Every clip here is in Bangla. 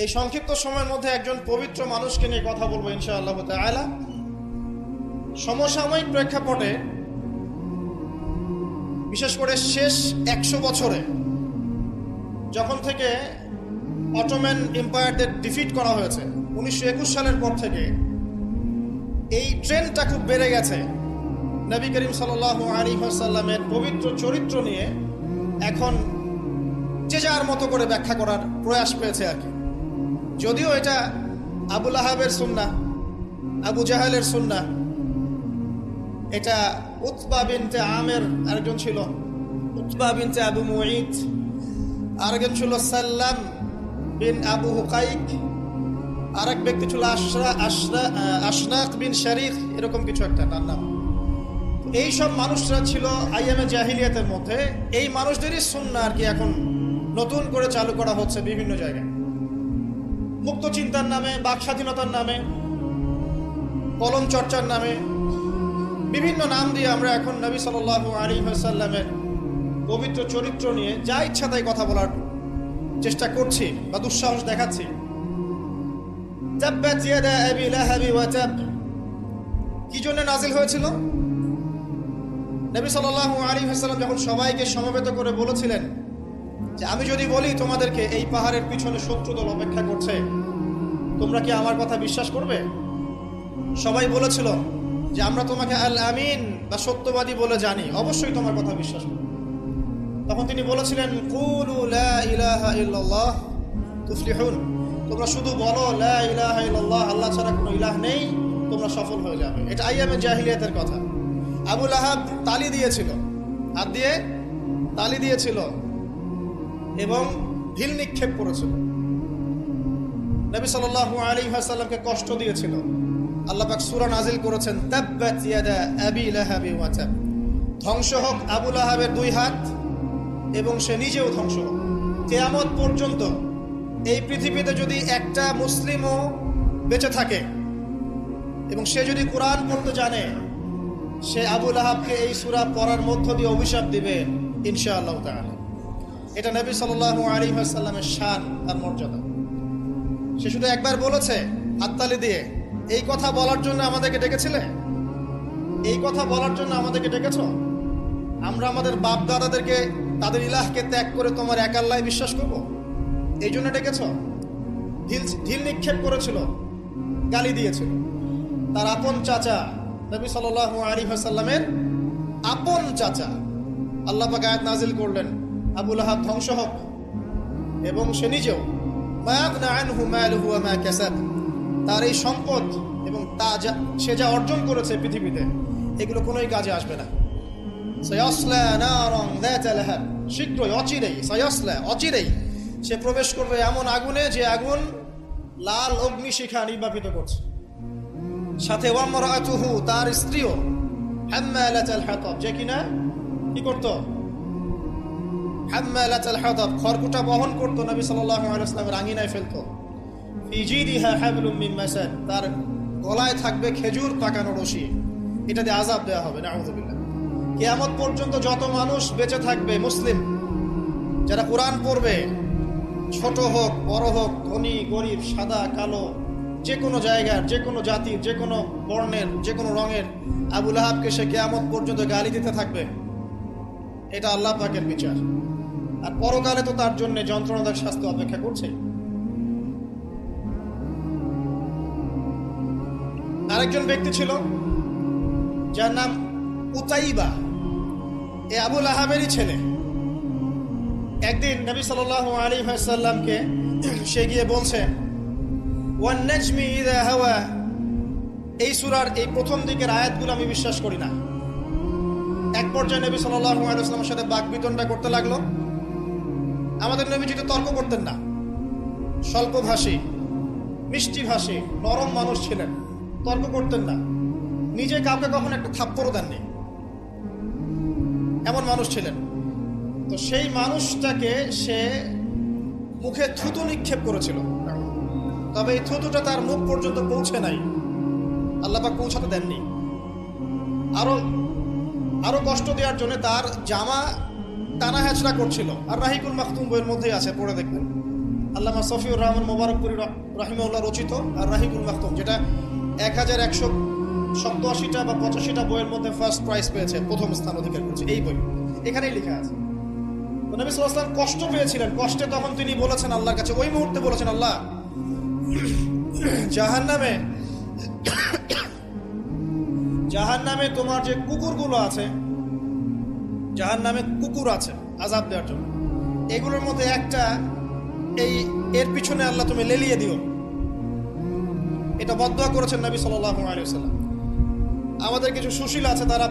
এই সংক্ষিপ্ত সময়ের মধ্যে একজন পবিত্র মানুষকে নিয়ে কথা বলবো ইনশাআল্লাহ তাআলা। সমসাময়িক প্রেক্ষাপটে বিশেষ করে শেষ 100 বছরে যখন থেকে অটোম্যান এম্পায়ারদের ডিফিট করা হয়েছে 1921 সালের পর থেকে এই ট্রেন্ডটা খুব বেড়ে গেছে। নবী করিম সাল্লাল্লাহু আলাইহি ওয়াসাল্লামের পবিত্র চরিত্র নিয়ে এখন যে যার মতো করে ব্যাখ্যা করার প্রয়াস পেয়েছে আর কি। যদিও এটা আবু লাহাবের সুন্নাহ, আবু জাহেলের সুন্নাহ, এটা উতবা বিনতে আমের আরেকজন ছিল, উতবা বিনতে আবু মুঈত, আরেকজন ছিল সাল্লাম বিন আবু হুকাইক, আরেক ব্যক্তি ছিল আশনাক বিন শারিক, এরকম কিছু একটা তার নাম। এই সব মানুষরা ছিল আইয়ামে জাহিলিয়াতের মধ্যে। এই মানুষদেরই সুন্নাহ আর কি এখন নতুন করে চালু করা হচ্ছে বিভিন্ন জায়গায়, মুক্ত চিন্তার নামে, বাক স্বাধীনতার নামে, কলম চর্চার নামে, বিভিন্ন নাম দিয়ে আমরা এখন নবী সাল্লাল্লাহু আলাইহি ওয়াসাল্লামের পবিত্র চরিত্র নিয়ে যা ইচ্ছা তাই কথা বলার চেষ্টা করছি বা দুঃসাহস দেখাচ্ছি। তাব্বাত ইয়াদা আবি লাহাব ওয়া তাব কি জন্য নাজিল হয়েছিল? নবী সাল্লাল্লাহু আলাইহি ওয়াসাল্লাম যখন সবাইকে সমবেত করে বলেছিলেন যে আমি যদি বলি তোমাদেরকে এই পাহাড়ের পিছনে শত্রু দল অপেক্ষা করছে, তোমরা কি আমার কথা বিশ্বাস করবে? সবাই বলেছিল যে আমরা তোমাকে আল আমিন বা সত্যবাদী বলে জানি, অবশ্যই তোমার কথা বিশ্বাস করব। তখন তিনি বলেছিলেন কুলু লা ইলাহা ইল্লাল্লাহ তুফলিহুন, তোমরা শুধু বলো লা ইলাহা ইল্লাল্লাহ, আল্লাহ ছাড়া কোনো ইলাহ নেই, তোমরা সফল হয়ে যাবে। এটা আইয়ামে জাহিলিয়াতের কথা। আবু লাহাব তালি দিয়েছিল, হাত দিয়ে তালি দিয়েছিল এবং ঢিল নিক্ষেপ করেছিল, নবী সাল্লাল্লাহু আলাইহি ওয়াসাল্লামকে কষ্ট দিয়েছিল। আল্লাহ পাক সূরা নাজিল করেছেন তাব্বাত ইয়াদা আবি লাহাব ওয়া তাব, ধ্বংস হোক আবু লাহাবের দুই হাত এবং সে নিজেও ধ্বংস হোক। কিয়ামত পর্যন্ত এই পৃথিবীতে যদি একটা মুসলিমও বেঁচে থাকে এবং সে যদি কোরআন পড়তে জানে, সে আবু লাহাবকে এই সূরা পড়ার মধ্য দিয়ে অভিশাপ দিবে ইনশাআল্লাহ তাআলা। এটা নবী সাল্লাল্লাহু আলাইহি ওয়াসাল্লামের শান আর মর্যাদা। সে শুধু একবার বলেছে হাততালি দিয়ে, এই কথা বলার জন্য আমাদেরকে ডেকেছিলে? এই কথা বলার জন্য আমাদেরকে ডেকেছ? আমরা আমাদের বাপ দাদাদেরকে, তাদের ইলাহকে ত্যাগ করে তোমার এক আল্লাহ বিশ্বাস করব, এই জন্য ডেকেছ? ঢিল নিক্ষেপ করেছিল, গালি দিয়েছিল। তার আপন চাচা নবী সাল্লাল্লাহু আলাইহি ওয়াসাল্লামের আপন চাচা, আল্লাহ পাক আয়াত নাজিল করলেন আবু লাহাব ধ্বংস হোক এবং সে নিজেও মা আগনা আনহু মালুহু ওয়া মা কাসাব, তার এই সম্পদ এবং সে যা অর্জন করেছে পৃথিবীতে, এগুলো কোনোই কাজে আসবে না। সায়াসলা নারান যাতা লাহাব, শীঘ্রই অচিরেই, সায়াসলা অচিরেই সে প্রবেশ করবে এমন আগুনে যে আগুন লাল অগ্নিশিখা নির্বাপিত করছে। সাথে ওয়ামরাতুহু, তার স্ত্রীও, হাম্মালাতাল হাতাব, যে কিনা কি করত? হাম্মালাতাল হাতাব, খড়কুটা বহন করত, নবী সাল্লাল্লাহু আলাইহি ওয়াসাল্লামের আঙিনায় ফেলত। ফি জিদিহা হাবলুম মিন মাসাদ, তার গলায় থাকবে খেজুর পাকানো রশি, এটা দিয়ে আযাব দেওয়া হবে নাউযুবিল্লাহ। কিয়ামত পর্যন্ত যত মানুষ বেঁচে থাকবে মুসলিম, যারা কোরআন পড়বে, ছোট হোক বড় হোক, ধনী গরিব, সাদা কালো, যে কোনো জায়গার, যে কোনো জাতির, যে কোনো বর্ণের, যে কোনো রঙের, আবু লাহাবকে সে কিয়ামত পর্যন্ত গালি দিতে থাকবে। এটা আল্লাহ পাকের বিচার। আর পরকালে তো তার জন্য যন্ত্রণাদায়ক শাস্তি অপেক্ষা করছে। আরেকজন ব্যক্তি ছিল যার নাম উতাইবা, এ আবু লাহাবেরই ছেলে। একদিন নবী সাল্লাল্লাহু আলাইহি ওয়াসাল্লামকে সে গিয়ে বলছে ওয়ান নাজমি ইযা হাওয়া, এই সূরার এই প্রথম দিকের আয়াতগুলো আমি বিশ্বাস করি না। এক পর্যায়ে নবী সাল্লাল্লাহু আলাইহি ওয়াসাল্লামের সাথে বাকবিতণ্ডা করতে লাগলো। আমাদের নবীজি তো তর্ক করতেন না, স্বল্পভাষী, মিষ্টিভাষী, নরম মানুষ ছিলেন, তর্ক করতেন না, নিজে কাউকে কখনো একটা থাপ্পড়ও দেননি, এমন মানুষ ছিলেন। তো সেই মানুষটাকে সে মুখে থুতু নিক্ষেপ করেছিল, তবে এই থুতুটা তার মুখ পর্যন্ত পৌঁছে নাই, আল্লাহ পাক পৌঁছাতে দেননি। আরো কষ্ট দেওয়ার জন্য তার জামা টানা হেঁচড়া করছিল। আর রাহিকুল মাখতুম বইয়ের মধ্যেই আছে, পড়ে দেখবেন। আল্লামা সফিউর রহমান মোবারকপুরি রাহিমাহুল্লাহ রচিত আর রাহিকুল মাখতুম, যেটা 1187টা বা 85টা বইয়ের মধ্যে ফার্স্ট প্রাইজ পেয়েছে, প্রথম স্থান অধিকার করেছে এই বই। এখানেই লেখা আছে নবী সাল্লাল্লাহু আলাইহি ওয়াসাল্লাম কষ্ট পেয়েছিলেন। কষ্টে তখন তিনি বলেছেন আল্লাহর কাছে, ওই মুহূর্তে বলেছেন, আল্লাহ জাহান্নামে তোমার যে কুকুরগুলো আছে, জাহান্নামে কুকুর আছে আযাব দেওয়ার জন্য, এগুলোর মধ্যে একটা এর পিছনে আল্লাহ তুমি লেলিয়ে দিও। এটা বদদুয়া করেছেন নবী সাল্লাল্লাহু আলাইহি ওয়াসাল্লাম। আমাদের কিছু সুশীল আছে, তারা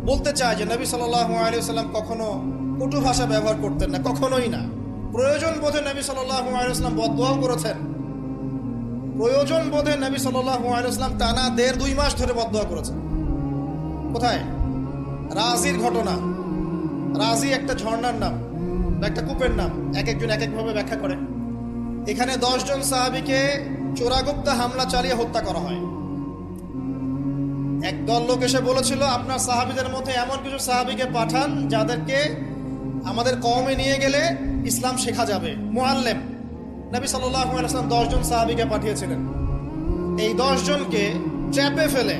বলতে চায় যে নবী সাল্লাল্লাহু আলাইহি ওয়াসাল্লাম কখনো কটু ভাষা ব্যবহার করতেন না, কখনোই না। প্রয়োজন বোধে নবী সাল্লাল্লাহু আলাইহি ওয়াসাল্লাম বদদুয়াও করেছেন। প্রয়োজন বোধে নবী সাল্লাল্লাহু আলাইহি ওয়াসাল্লাম টানা 1.5-2 মাস ধরে বদদুয়া করেছেন। কোথায়? রাজির ঘটনা। রাজি একটা ঝর্ণার নাম, একটা কূপের নাম, এক একজন এক একভাবে ব্যাখ্যা করে। এখানে 10 জন সাহাবীকে চোরাগুপ্তা হামলা চালিয়ে হত্যা করা হয়। একদল লোক এসে বলেছিল, আপনার সাহাবীদের মধ্যে এমন কিছু সাহাবীকে পাঠান যাদেরকে আমাদের কওমে নিয়ে গেলে ইসলাম শেখা যাবে, মুআল্লিম। নবী সাল্লাল্লাহু আলাইহি ওয়াসাল্লাম 10 জন সাহাবীকে পাঠিয়েছিলেন। এই 10 জনকে ট্র্যাপে ফেলে,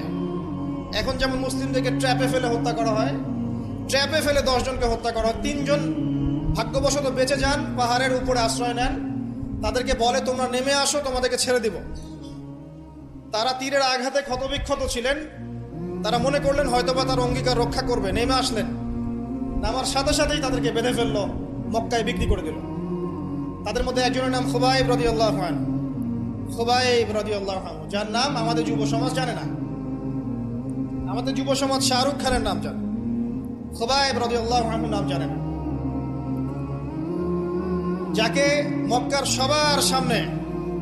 এখন যেমন মুসলিমদেরকে ট্র্যাপে ফেলে হত্যা করা হয়, ট্র্যাপে ফেলে 10 জনকে হত্যা করা হয়। 3 জন ভাগ্যবশত বেঁচে যান, পাহাড়ের উপরে আশ্রয় নেন। তাদেরকে বলে, তোমরা নেমে আসো, তোমাদেরকে ছেড়ে দিব। তারা তীরের আঘাতে ক্ষতবিক্ষত ছিলেন। তারা মনে করলেন হয়তোবা তার অঙ্গীকার রক্ষা করবে, নেমে আসলেন। নামার সাথে সাথেই তাদেরকে বেঁধে ফেললো, মক্কায় বিক্রি করে দিল। তাদের মধ্যে একজনের নাম খুবাইব রাদিয়াল্লাহু আনহু। খুবাইব রাদিয়াল্লাহু আনহু, যার নাম আমাদের যুব সমাজ জানে না। আমাদের যুব সমাজ শাহরুখ খানের নাম জানে, খুবাইব রাদিয়াল্লাহু আনহু নাম জানে না। যাকে মক্কার সবার সামনে,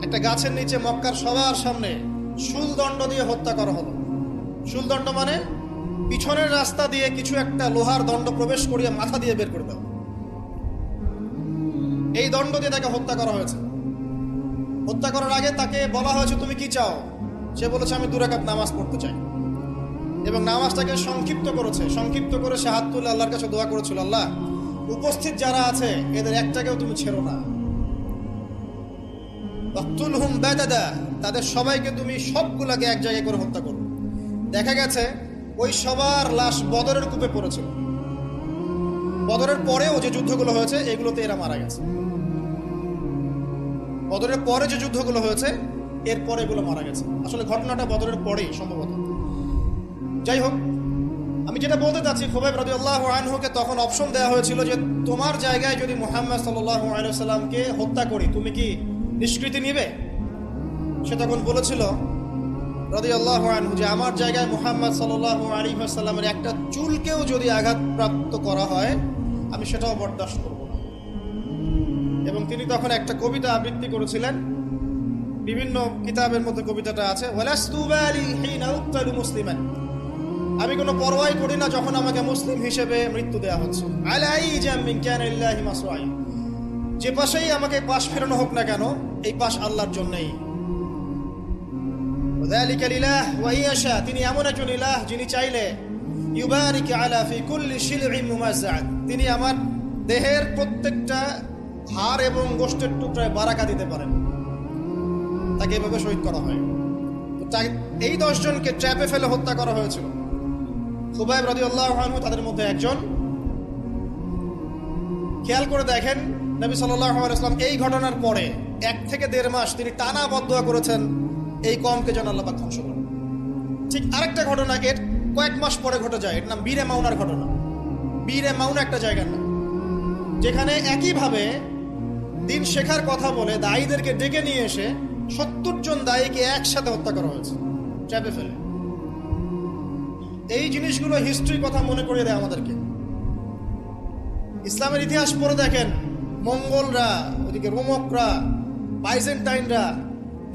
একটা গাছের নিচে মক্কার সবার সামনে শুলদণ্ড দিয়ে হত্যা করা হলো। শুলদণ্ড মানে পিছনের রাস্তা দিয়ে কিছু একটা লোহার দণ্ড প্রবেশ করিয়ে মাথা দিয়ে বের করে দেওয়া। এই দণ্ড দিয়ে তাকে হত্যা করা হয়েছে। হত্যা করার আগে তাকে বলা হয়েছে, তুমি কি চাও? সে বলেছে, আমি 2 রাকাত নামাজ পড়তে চাই। এবং নামাজটাকে সংক্ষিপ্ত করেছে। সংক্ষিপ্ত করে সে হাত তুলে আল্লাহর কাছে দোয়া করেছিল, আল্লাহ উপস্থিত যারা আছে এদের একটাকেও তুমি ছেড়ো না। ওয়াকতুলহুম বাদাদা, তাদের সবাইকে তুমি সবগুলাকে এক জায়গায় করে হত্যা করো। দেখা গেছে ওই সবার লাশ বদরের কূপে পড়েছিল। বদরের পরেও যে যুদ্ধগুলো হয়েছে এগুলোতে এরা মারা গেছে। বদরের পরে যে যুদ্ধগুলো হয়েছে এর পরে এগুলো মারা গেছে। আসলে ঘটনাটা বদরের পরেই সম্ভবত। যাই হোক, আমি যেটা বলতে চাচ্ছি, খুবাইব রাদিয়াল্লাহু আনহুকে তখন অপশন দেওয়া হয়েছিল যে তোমার জায়গায় যদি মুহাম্মদ সাল্লাল্লাহু আলাইহি ওয়াসাল্লামকে হত্যা করি, তুমি কি নিষ্কৃতি নিবে? সে তখন বলেছিল রাদিয়াল্লাহু আনহু যে আমার জায়গায় মুহাম্মদ সাল্লাল্লাহু আলাইহি ওয়াসাল্লামের একটা চুলকেও যদি আঘাতপ্রাপ্ত করা হয় আমি সেটাও বরদাস্ত করব না। এবং তিনি তখন একটা কবিতা আবৃত্তি করেছিলেন। বিভিন্ন কিতাবের মধ্যে কবিতাটা আছে, ওয়ালাস্তু বালি হিনা উক্তালু মুসলিমান, আমি কোনো পরোয়াই করি না যখন আমাকে মুসলিম হিসেবে মৃত্যু দেওয়া হচ্ছে। আলাই জাম মিন কানিল্লাহি মাসরাই, যে পাশেই আমাকে পাশ ফেরানো হোক না কেন, এই পাশ আল্লাহর জন্যই। ওয়াযালিকা লিলাহ ওয়া ইয়াশা, তিনি এমন একজন ইলাহ যিনি চাইলে ইউবারিক আলা ফি কুল্লি শিলইন মুমাজ্জাআত, তিনি আমার দেহের প্রত্যেকটা হাড় এবং গোশতের টুকরায় বারাকা দিতে পারেন। তাকে এভাবে শহীদ করা হয়। তো এই 10 জনকে ট্র্যাপে ফেলে হত্যা করা হয়েছিল। খুবাইব রাদিয়াল্লাহু আনহু তাদের মধ্যে একজন। খেয়াল করে দেখেন, নবী সাল্লাল্লাহু আলাইহি ওয়াসাল্লাম এই ঘটনার পরে 1 থেকে 1.5 মাস তিনি টানা বদদুয়া করেছেন এই কওমকে যেন আল্লাহ পাক ধ্বংস করেন। ঠিক আরেকটা ঘটনা এর কয়েক মাস পরে ঘটে যায়, এর নাম বীরে মাউনার ঘটনা। বীরে মাউনা একটা জায়গার নাম, যেখানে একইভাবে দিন শেখার কথা বলে দায়ীদেরকে ডেকে নিয়ে এসে 70 জন দায়ীকে একসাথে হত্যা করা হয়েছে ট্র্যাপে ফেলে। এই জিনিসগুলো হিস্ট্রির কথা মনে করিয়ে দেয় আমাদেরকে। ইসলামের ইতিহাস পড়ে দেখেন, মঙ্গলরা, ওদিকে রোমকরা, বাইজেন্টাইনরা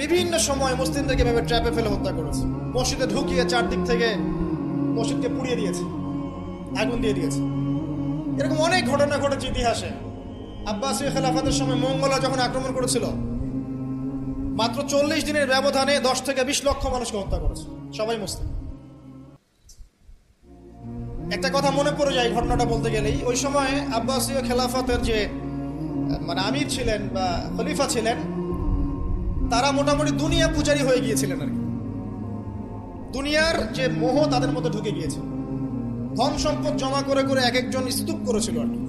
বিভিন্ন সময় মুসলিমদেরকে ভেবে ট্র্যাপে ফেলে হত্যা করেছে। মসজিদে ঢুকিয়ে চারদিক থেকে মসজিদকে পুড়িয়ে দিয়েছে, আগুন দিয়ে দিয়েছে। এরকম অনেক ঘটনা ঘটেছে ইতিহাসে। আব্বাসীয় খেলাফতের সময় মঙ্গলরা যখন আক্রমণ করেছিল, মাত্র 40 দিনের ব্যবধানে 10 থেকে 20 লক্ষ মানুষকে হত্যা করেছে, সবাই মুসলিম। একটা কথা মনে পড়ে যায় ঘটনাটা বলতে গেলেই, ওই সময় আব্বাসীয় খেলাফতের যে মানে আমির ছিলেন বা খলিফা ছিলেন, তারা মোটামুটি দুনিয়া পূজারী হয়ে গিয়েছিলেন আর কি। দুনিয়ার যে মোহ তাদের মধ্যে ঢুকে গিয়েছে, ধন সম্পদ জমা করে করে এক একজন স্তূপ করেছিল আর কি।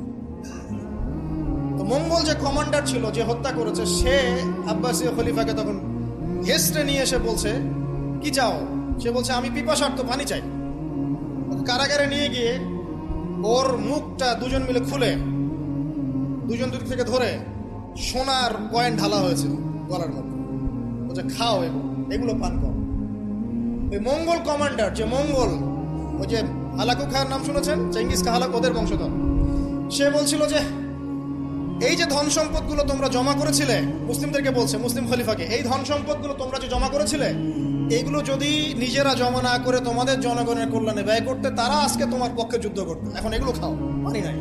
তো মঙ্গল যে কমান্ডার ছিল, যে হত্যা করেছে, সে আব্বাসীয় খলিফাকে তখন হেস্টে নিয়ে এসে বলছে, কি চাও? সে বলছে, আমি পিপাসার্থ, পানি চাই। কারাগারে নিয়ে গিয়ে ওর মুখটা দুজন মিলে খুলে, দুজন দিক থেকে ধরে সোনার কয়েন ঢালা হয়েছে গলার মধ্যে। বলছে, খাও এগুলো পান কর। ওই মঙ্গল কমান্ডার, যে মঙ্গল, ওই যে হালাকু খায়ের নাম শুনেছেন, চেঙ্গিস খা হালাকু, ওদের বংশধর, সে বলছিল যে এই যে ধন সম্পদগুলো তোমরা জমা করেছিলে, মুসলিমদেরকে বলছে, মুসলিম খলিফাকে, এই ধন সম্পদগুলো তোমরা যে জমা করেছিলে, এইগুলো যদি নিজেরা জমা না করে তোমাদের জনগণের কল্যাণে ব্যয় করতে, তারা আজকে তোমার পক্ষে যুদ্ধ করতে। এখন এগুলো খাও, পানি নাই।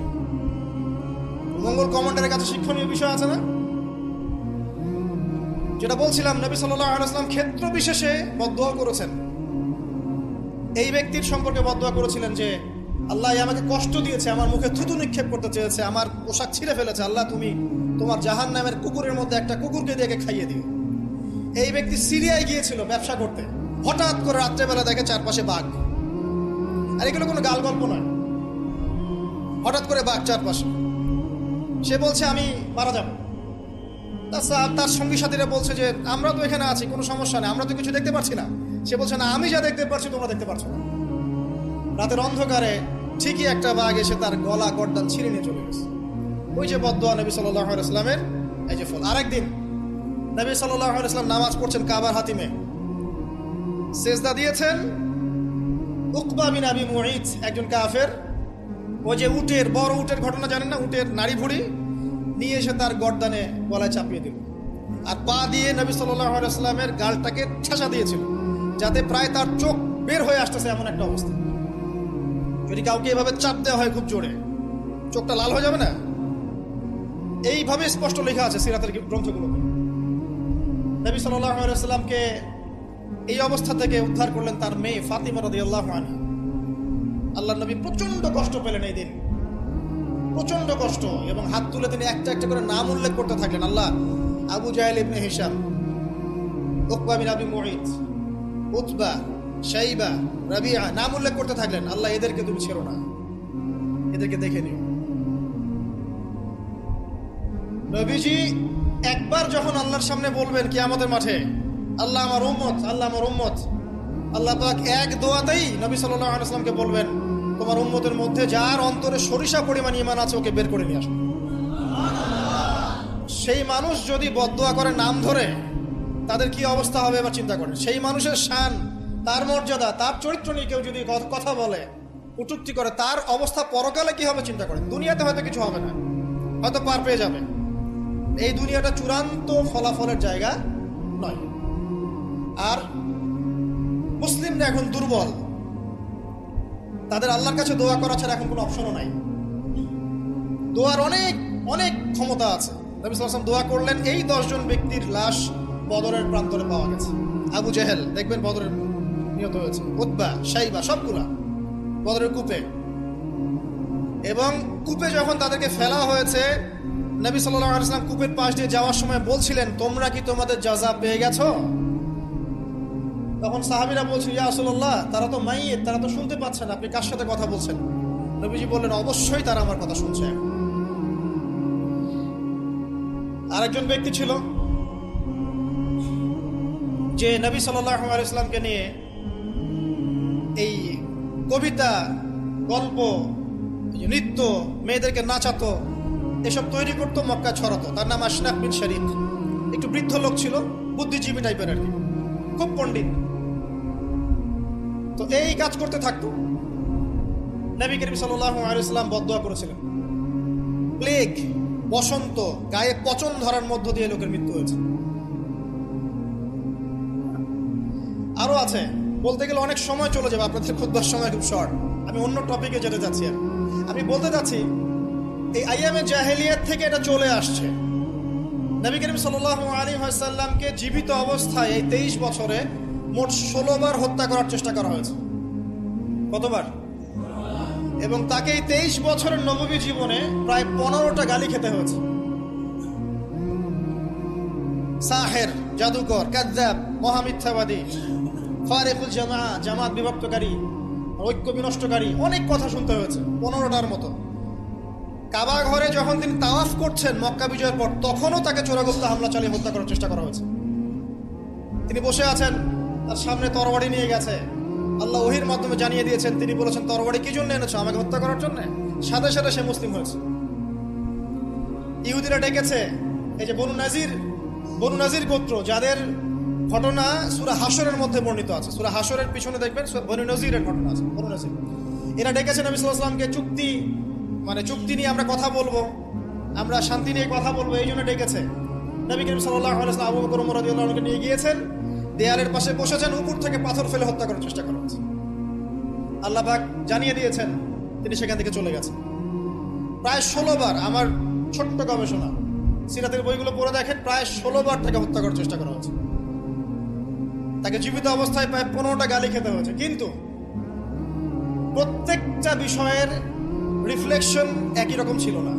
মঙ্গল কমান্ডারের কাছে শিক্ষণীয় বিষয় আছে না? যেটা বলছিলাম, নবী সাল্লাল্লাহু আলাইহি ওয়াসাল্লাম ক্ষেত্র বিশেষে বদদুয়া করেছেন। এই ব্যক্তির সম্পর্কে বদদুয়া করেছিলেন যে, আল্লাহ আমাকে কষ্ট দিয়েছে, আমার মুখে থুতু নিক্ষেপ করতে চেয়েছে, আমার পোশাক ছিঁড়ে ফেলেছে, আল্লাহ তুমি তোমার জাহান্নামের কুকুরের মধ্যে একটা কুকুরকে দিয়ে খাইয়ে দিও। এই ব্যক্তি সিরিয়ায় গিয়েছিল ব্যবসা করতে, হঠাৎ করে রাত্রেবেলা দেখে চারপাশে বাঘ। আর এগুলো কোনো গাল গল্প নয়, হঠাৎ করে বাঘ চারপাশে। সে বলছে, আমি মারা যাব। তার সঙ্গী সাথীরা বলছে যে, আমরা তো এখানে আছি, কোনো সমস্যা নেই, আমরা তো কিছু দেখতে পাচ্ছি না। সে বলছে, না, আমি যা দেখতে পাচ্ছি তোমরা দেখতে পাচ্ছ না। রাতের অন্ধকারে ঠিকই একটা বাঘ এসে তার গলা গর্দান ছিঁড়ে নিয়ে চলে গেছে। ওই যে বদদুয়া নবী সাল্লাল্লাহু আলাইহি ওয়াসাল্লামের, এই যে ফল। আরেকদিন নবী সাল্লাল্লাহু আলাইহি ওয়াসাল্লাম নামাজ পড়ছেন কাবার হাতিমে, সেজদা দিয়েছেন। উকবা বিন আবি মুঈত, একজন কাফের, ওই যে উটের, বড় উটের ঘটনা জানেন না, উটের নাড়ি ভুড়ি নিয়ে এসে তার গর্দানে গলায় চাপিয়ে দিল, আর পা দিয়ে নবী সাল্লাল্লাহু আলাইহি ওয়াসাল্লামের গালটাকে ঠেসা দিয়েছিল, যাতে প্রায় তার চোখ বের হয়ে আসতেছে এমন একটা অবস্থা। যদি কাউকে এভাবে চাপ দেওয়া হয় খুব জোরে, চোখটা লাল হয়ে যাবে না? এইভাবে স্পষ্ট লেখা আছে সিরাতের গ্রন্থগুলোতে। নবী সাল্লাল্লাহু আলাইহি ওয়াসাল্লামকে এই অবস্থা থেকে উদ্ধার করলেন তার মেয়ে ফাতিমা রাদিয়াল্লাহু আনহা। আল্লাহর নবী প্রচন্ড কষ্ট পেলেন এই দিন, প্রচন্ড কষ্ট, এবং হাত তুলে তিনি একটা একটা করে নাম উল্লেখ করতে থাকলেন। আল্লাহ, আবু জাহেল ইবনে হিশাম, উকবা বিন আবি মুঈত, উতবা, শাইবা, রাবিআ, নাম উল্লেখ করতে থাকলেন। আল্লাহ, এদেরকে তুমি ছেড়ো না, এদেরকে দেখে নিও। নবীজি একবার যখন আল্লাহর সামনে বলবেন কিয়ামতের মাঠে, আল্লাহ আমার উম্মত, আল্লাহ আমার উম্মত, আল্লাহ পাক এক দোয়াতেই নবী সাল্লাল্লাহু আলাইহি ওয়াসাল্লামকে বলবেন, তোমার উম্মতের মধ্যে যার অন্তরে সরিষা পরিমাণ ঈমান আছে ওকে বের করে নিয়ে আসো। সেই মানুষ যদি বদদুয়া করে নাম ধরে, তাদের কি অবস্থা হবে এবার চিন্তা করেন। সেই মানুষের শান, তার মর্যাদা, তার চরিত্র নিয়ে কেউ যদি কথা বলে, কটূক্তি করে, তার অবস্থা পরকালে কি হবে চিন্তা করেন। দুনিয়াতে হয়তো কিছু হবে না, হয়তো পার পেয়ে যাবে। এই দুনিয়াটা চূড়ান্ত ফলাফলের জায়গা নয়। আর মুসলিমরা এখন দুর্বল, তাদের আল্লাহর কাছে দোয়া করা ছাড়া এখন কোনো অপশনও নাই। দোয়ার অনেক অনেক ক্ষমতা আছে। নবী সাল্লাল্লাহু আলাইহি ওয়াসাল্লাম দোয়া করলেন, এই 10 জন ব্যক্তির লাশ বদরের প্রান্তরে পাওয়া গেছে। আবু জেহেল দেখবেন বদরের নিহত হয়েছে, উতবা, শাইবা, সবগুলা বদরের কূপে। এবং কূপে যখন তাদেরকে ফেলা হয়েছে, নবী সাল্লাল্লাহু আলাইহি ওয়াসাল্লাম কূপের পাশ দিয়ে যাওয়ার সময় বলছিলেন, তোমরা কি তোমাদের জাযা পেয়ে গেছো? তখন সাহাবীরা বলছিল, ইয়া রাসূলুল্লাহ, তারা তো মাইয়িত, তারা তো শুনতে পাচ্ছে না, আপনি কার সাথে কথা বলছেন? নবীজি বললেন, অবশ্যই তারা আমার কথা শুনছে। আরেকজন ব্যক্তি ছিল যে নবী সাল্লাল্লাহু আলাইহি ওয়াসাল্লামকে নিয়ে এই কবিতা, গল্প, নৃত্য, মেয়েদেরকে নাচাতো, এসব তৈরি করতো, মক্কা ছড়াতো। তার নাম আশনাক বিন শরীক। একটু বৃদ্ধ লোক ছিল, বুদ্ধিজীবী টাইপের আর কি, খুব পণ্ডিত। তো এই কাজ করতে থাকতো। নবী করিম সাল্লাল্লাহু আলাইহি ওয়াসাল্লাম বদদুয়া করেছিলেন, প্লেগ, বসন্ত, গায়ে পচন ধরার মধ্য দিয়ে লোকের মৃত্যু হয়েছে। আরো আছে, বলতে গেলে অনেক সময় চলে যাবে, আপনাদের খুতবার সময় খুব শর্ট। আমি অন্য টপিকে যেতে যাচ্ছি। আমি বলতে যাচ্ছি, এই আইয়ামে জাহেলিয়াত থেকে এটা চলে আসছে। নবী করিম সাল্লাল্লাহু আলাইহি ওয়াসাল্লামকে জীবিত অবস্থায় এই 23 বছরে মোট 16 বার হত্যা করার চেষ্টা করা হয়েছে। কতবার? এবং তাকে এই 23 বছরের নববী জীবনে প্রায় 15টা গালি খেতে হয়েছে। সাহের, জাদুকর, কাযযাব, মহামিথ্যাবাদী, ফারিকুল জামাত বিভক্তকারী, ঐক্য বিনষ্টকারী, অনেক কথা শুনতে হয়েছে, 15টার মতো। কাবা ঘরে যখন তিনি তাওয়াফ করছেন মক্কা বিজয়ের পর, তখনও তাকে চোরাগুপ্ত হামলা চালিয়ে হত্যা করার চেষ্টা করা হয়েছে। তিনি বসে আছেন, তার সামনে তরবারি নিয়ে গেছে, আল্লাহ ওহীর মাধ্যমে জানিয়ে দিয়েছেন, তিনি বলেছেন তরবারি কি জন্য এনেছো? আমাকে হত্যা করার জন্য। সাথে সাথে সে মুসলিম হয়েছে। ইহুদিরা ডেকেছে, এই যে বনু নাজির গোত্র, যাদের ঘটনা সূরা হাশরের মধ্যে বর্ণিত আছে, সূরা হাশরের পিছনে দেখবেন বনু নজিরের ঘটনা আছে। বনু নজির এরা ডেকেছে নবী সাল্লাল্লাহু আলাইহি ওয়াসাল্লামকে, চুক্তি নিয়ে আমরা কথা বলবো, আমরা শান্তি নিয়ে কথা বলবো, এই জন্য ডেকেছে। নবী করিম সাল্লাল্লাহু আলাইহি ওয়াসাল্লাম আবু বকর ওমর রাদিয়াল্লাহু আনহুকে নিয়ে গিয়েছেন, দেয়ালের পাশে বসেছেন, উপর থেকে পাথর ফেলে হত্যা করার চেষ্টা করা হয়েছে। আল্লাহ পাক জানিয়ে দিয়েছেন, তিনি সেখান থেকে চলে গেছেন। প্রায় 16 বার, আমার ছোট্ট গবেষণা, সিরাতের বইগুলো পড়ে দেখেন, প্রায় 16 বার তাকে হত্যা করার চেষ্টা করা হয়েছে। তাকে জীবিত অবস্থায় প্রায় 15টা গালি খেতে হয়েছে। কিন্তু প্রত্যেকটা বিষয়ের রিফ্লেকশন একই রকম ছিল না।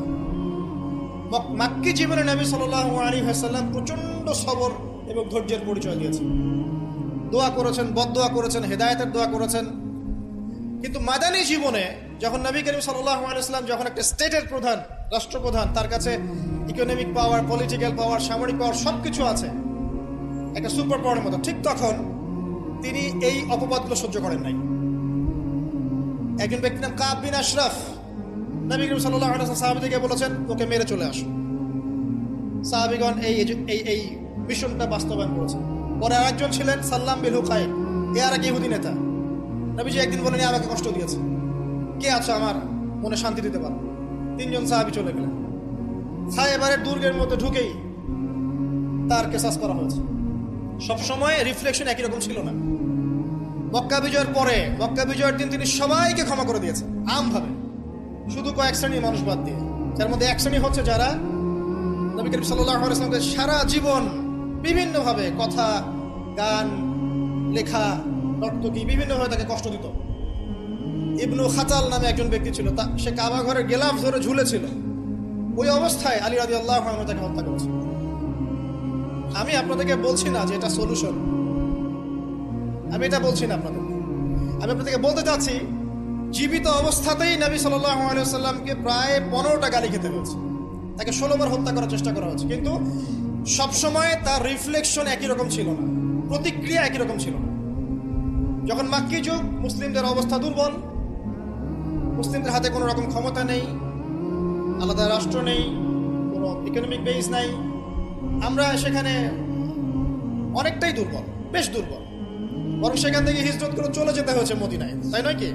মাক্কি জীবনে নবী সাল্লাল্লাহু আলাইহি ওয়াসাল্লাম প্রচন্ড সবর এবং ধৈর্যের পরিচয় দিয়েছেন, দোয়া করেছেন, বদদোয়া করেছেন, হেদায়েতের দোয়া করেছেন। কিন্তু মাদানী জীবনে যখন নবী করিম সাল্লাল্লাহু আলাইহি ওয়াসাল্লাম যখন একটা স্টেটের প্রধান, রাষ্ট্রপ্রধান, তার কাছে ইকোনমিক পাওয়ার, পলিটিক্যাল পাওয়ার, সামরিক পাওয়ার সবকিছু আছে, একটা সুপার পাওয়ারের মতো, ঠিক তখন তিনি এই অপবাদগুলো সহ্য করেন নাই। একজন ব্যক্তির নাম কাব বিন আশরাফ, নবী করিম সাল্লাল্লাহু আলাইহি ওয়াসাল্লাম সাহাবীদেরকে বলেছেন, ওকে মেরে চলে আসো। সাহাবীগণ এই মিশনটা বাস্তবায়ন করেছেন। পরে আরেকজন ছিলেন সাল্লাম বিন হুকাইল, আর এক ইহুদি নেতা। নবীজি একদিন বলেন, আমাকে কষ্ট দিয়েছে, কে আছো আমার মনে শান্তি দিতে পারো? 3 জন সাহাবী চলে গেলেন। খায়বারের দুর্গের মধ্যে ঢুকেই তার কেসাস করা হয়েছে। সবসময় রিফ্লেকশন একই রকম ছিল না। মক্কা বিজয়ের পরে, মক্কা বিজয়ের দিন তিনি সবাইকে ক্ষমা করে দিয়েছেন আমভাবে, শুধু কয়েক শ্রেণীর মানুষ বাদ দিয়ে। যার মধ্যে এক শ্রেণী হচ্ছে যারা নবী করিম সাল্লাল্লাহু আলাইহি ওয়াসাল্লামকে সারা জীবন বিভিন্নভাবে কথা, গান, লেখা, নর্তকী বিভিন্নভাবে তাকে কষ্ট দিত। ইবনু খাতাল নামে একজন ব্যক্তি ছিল, সে কাবা ঘরের গেলাফ ধরে ঝুলেছিল। ওই অবস্থায় আলী রাদিয়াল্লাহু আনহু তাকে হত্যা করেছে। আমি আপনাদেরকে বলছি না যে এটা সলিউশন, আমি এটা বলছি না আপনাদের। আমি আপনাদেরকে বলতে চাচ্ছি, জীবিত অবস্থাতেই নবী সাল্লাল্লাহু আলাইহি ওয়াসাল্লামকে প্রায় 15টা গালি খেতে হয়েছে, তাকে 16 বার হত্যা করার চেষ্টা করা হয়েছে। কিন্তু সবসময় তার রিফ্লেকশন একই রকম ছিল না, প্রতিক্রিয়া একই রকম ছিল না। যখন মাক্কি যুগ, মুসলিমদের অবস্থা দুর্বল, মুসলিমদের হাতে কোনো রকম ক্ষমতা নেই, আলাদা রাষ্ট্র নেই, কোনো ইকোনমিক বেস নাই, আমরা সেখানে অনেকটাই দুর্বল, বেশ দুর্বল। বরং সেখান থেকে হিজরত করে চলে যেতে হয়েছে মদিনায়, তাই নয় কি?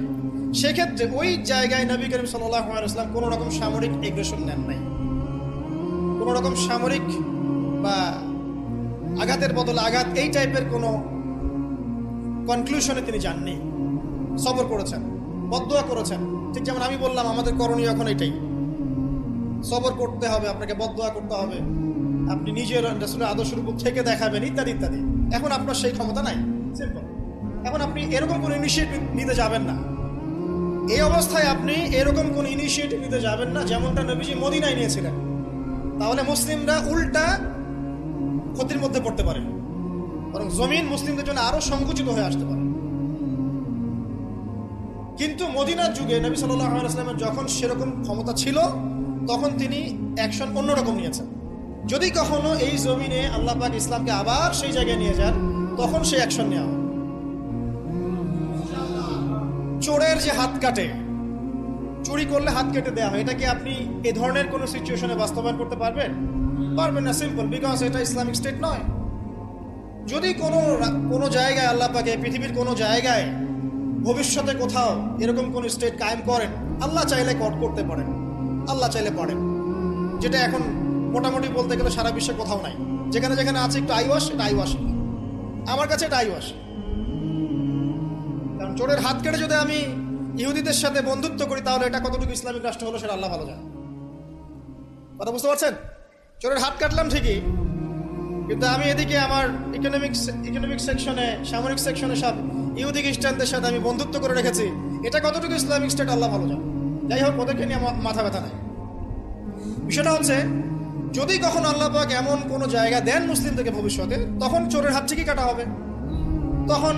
সেক্ষেত্রে ওই জায়গায় নবী করিম সাল্লাল্লাহু আলাইহি ওয়াসাল্লাম কোনো রকম সামরিক এগ্রেশন নেন নাই, কোনো রকম সামরিক বা আঘাতের বদলে আঘাত, এই টাইপের কোনো কনক্লুশনে তিনি যাননি। সবর করেছেন, বদদোয়া করেছেন। ঠিক যেমন আমি বললাম, আমাদের করণীয় এখন এটাই, সবর করতে হবে, আপনাকে বদদোয়া করতে হবে, আপনি নিজের রাসূলের আদর্শের উপর থেকে দেখাবেন, ইত্যাদি ইত্যাদি। এখন আপনার সেই ক্ষমতা নাই, সিম্পল। এখন আপনি এরকম কোনো ইনিশিয়েটিভ নিতে যাবেন না। এই অবস্থায় আপনি এরকম কোনো ইনিশিয়েটিভ নিতে যাবেন না যেমনটা নবীজি মদিনায় নিয়েছিলেন। তাহলে মুসলিমরা উল্টা ক্ষতির মধ্যে পড়তে পারে, বরং জমিন মুসলিমদের জন্য আরো সংকুচিত হয়ে আসতে পারে। কিন্তু মদিনার যুগে নবী সাল্লাল্লাহু আলাইহি ওয়াসাল্লামের যখন সেরকম ক্ষমতা ছিল, তখন তিনি অ্যাকশন অন্যরকম নিয়েছেন। যদি কখনো এই জমিনে আল্লাহ পাক ইসলামকে আবার সেই জায়গায় নিয়ে যান, তখন সেই অ্যাকশন নেওয়া হবে। চোরের যে হাত কাটে, চুরি করলে হাত কেটে দেওয়া হয়, এটা কি আপনি এ ধরনের কোনো সিচুয়েশনে বাস্তবায়ন করতে পারবেন? পারবেন না, সিম্পল, বিকজ এটা ইসলামিক স্টেট নয়। যদি কোনো জায়গায় আল্লাহ পাক পৃথিবীর কোনো জায়গায় ভবিষ্যতে কোথাও এরকম কোন স্টেট কায়েম করেন, আল্লাহ চাইলে করতে পারেন, আল্লাহ চাইলে পারেন, যেটা এখন মোটামুটি বলতে গেলে সারা বিশ্বে কোথাও নাই। যেখানে যেখানে আছে একটু আইওয়াশ, এটা আইওয়াশ, আমার কাছে এটা আইওয়াশ। কারণ চোরের হাত কেটে যদি আমি ইহুদিদের সাথে বন্ধুত্ব করি, তাহলে এটা কতটুকু ইসলামিক রাষ্ট্র হলো সেটা আল্লাহ ভালো জানে। কথা বুঝতে পারছেন? চোরের হাত কাটলাম ঠিকই, কিন্তু আমি এদিকে আমার ইকোনমিক সেকশনে, সামরিক সেকশনে সব ইহুদি খ্রিস্টানদের সাথে আমি বন্ধুত্ব করে রেখেছি, এটা কতটুকু ইসলামিক স্টেট আল্লাহ ভালো জানে। যাই হোক, ওদেরকে নিয়ে মাথা ব্যথা নাই। বিষয়টা হচ্ছে, যদি কখনো আল্লাহ পাক এমন কোনো জায়গা দেন মুসলিমদেরকে ভবিষ্যতে, তখন চোরের হাত ঠিকই কাটা হবে, তখন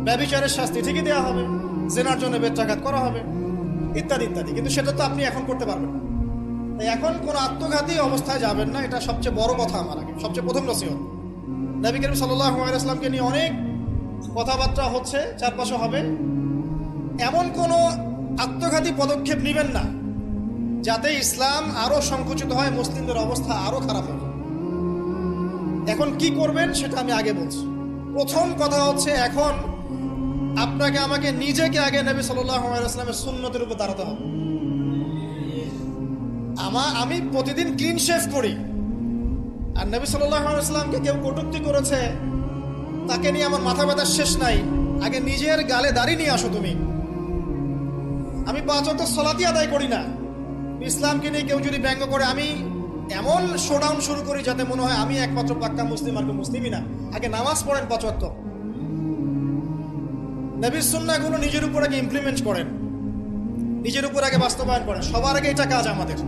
ব্যভিচারের শাস্তি ঠিকই দেওয়া হবে, জেনার জন্য বেত্রাঘাত করা হবে, ইত্যাদি ইত্যাদি। কিন্তু সেটা তো আপনি এখন করতে পারবেন না। তাই এখন কোনো আত্মঘাতী অবস্থায় যাবেন না, এটা সবচেয়ে বড় কথা। আমার আগে সবচেয়ে প্রথম নসিহত, নবী করিম সাল্লাল্লাহু আলাইহি ওয়াসাল্লামকে নিয়ে অনেক কথাবার্তা হচ্ছে, চারপাশে হবে, এমন কোনো আত্মঘাতী পদক্ষেপ নেবেন না যাতে ইসলাম আরো সংকুচিত হয়, মুসলিমদের অবস্থা আরো খারাপ হবে। এখন কি করবেন সেটা আমি আগে বলছি। প্রথম কথা হচ্ছে, এখন আপনাকে আমাকে নিজেকে আগে নবী সাল্লাল্লাহু আলাইহি ওয়াসাল্লামের সুন্নতের উপর দাঁড়াতে হবে। আমি প্রতিদিন ক্লিন শেভ করি, আর নবী সাল্লাল্লাহু আলাইহি ওয়াসাল্লামকে কেউ কটূক্তি করেছে, তাকে নিয়ে আমার মাথা ব্যথার শেষ নাই। আগে নিজের গালে দাড়ি নিয়ে আসো তুমি। আমি 5 ওয়াক্ত সালাতই আদায় করি না, ইসলামকে নিয়ে কেউ যদি ব্যঙ্গ করে, আমি এমন শোডাউন শুরু করি যাতে মনে হয় আমি একমাত্র পাক্কা মুসলিম, আর কেউ মুসলিমই না। আগে নামাজ পড়েন 5 ওয়াক্ত, নবীর সুন্নাহগুলো নিজের উপর আগে ইমপ্লিমেন্ট করেন, নিজের উপর আগে বাস্তবায়ন করেন। সবার আগে এটা কাজ আমাদের।